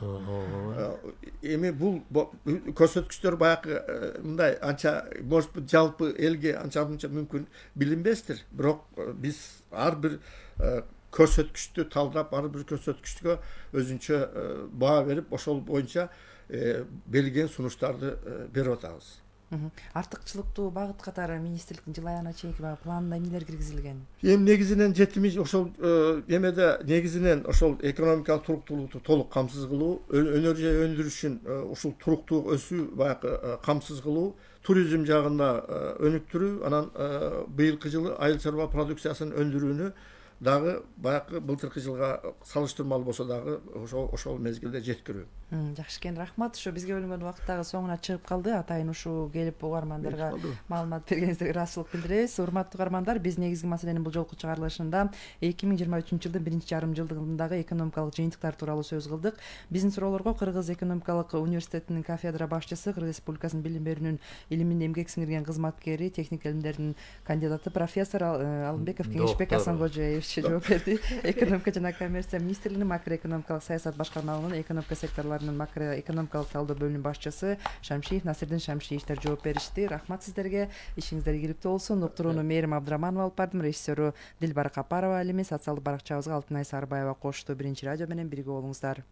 Эми бул көрсөткүчтөр баягы мындай анча, может быть, жалпы элге анча-мынча мүмкүн билинбестир. Бирок биз ар бир көрсөткүчтү талдап, ар бир көрсөткүчкө өзүнчө баа берип, ошол боюнча белгилеген сунуштарды берип атабыз. Артыкчылыктуу багыт катары министрликтин жыл аягына чейинки планына эмнелер киргизилген? Эми негизинен жетимиш ошол эмеде негизинен ошол экономикалык туруктуулукту толук камсыз кылуу, энергия өндүрүшүн ушул туруктуу өсүү баягы камсыз кылуу, туризм жагында өнүктүрүү, анан быйылкы жылы айыл чарба продукциясынын өндүрүүнү дагы баягы былтыркы жылга салыштырмалуу болсо дагы ошол мезгилде жеткирүү. Жакшы экен, рахмат. Ушу бизге бөлүнгөн убакыт дагы соңуна чыгып калды. Атайын ушу келип угармандарга маалымат бергениңизге ыраазычылык билдиребиз. Урматтуу угармандар, биз негизги маселенин бул жолку чыгарылышында 2023-жылдын биринчи жарым жылдыгындагы экономикалык жыйынтыктар тууралуу сөз кылдык. Биздин суроолорго Кыргыз экономикалык университетинин кафедра башчысы, Кыргыз Республикасынын билим берүүнүн илимин эмгек сиңирген кызматкери, техник илимдердин кандидаты профессор Алымбеков Кеңешбек Асанкожоевич жооп берди. Экономика жана коммерция министрлигинин макроэкономикалык саясат башкармалыгынын экономика секторлары базарынын макроэкономикалык талдоо бөлүмүнүн башчысы Шамшиев Насирдин Шамшиевдер жооп беришти. Рахмат сиздерге. Ишиңиздер ийгиликтүү болсун. Уктурууну Мээрим Абдыраманова алып бардым. Режиссеру Дилбара Капарова, ал эми социалдык баракчабызга Алтынай Сарбаева кошту. Биринчи радио менен бирге болуңуздар.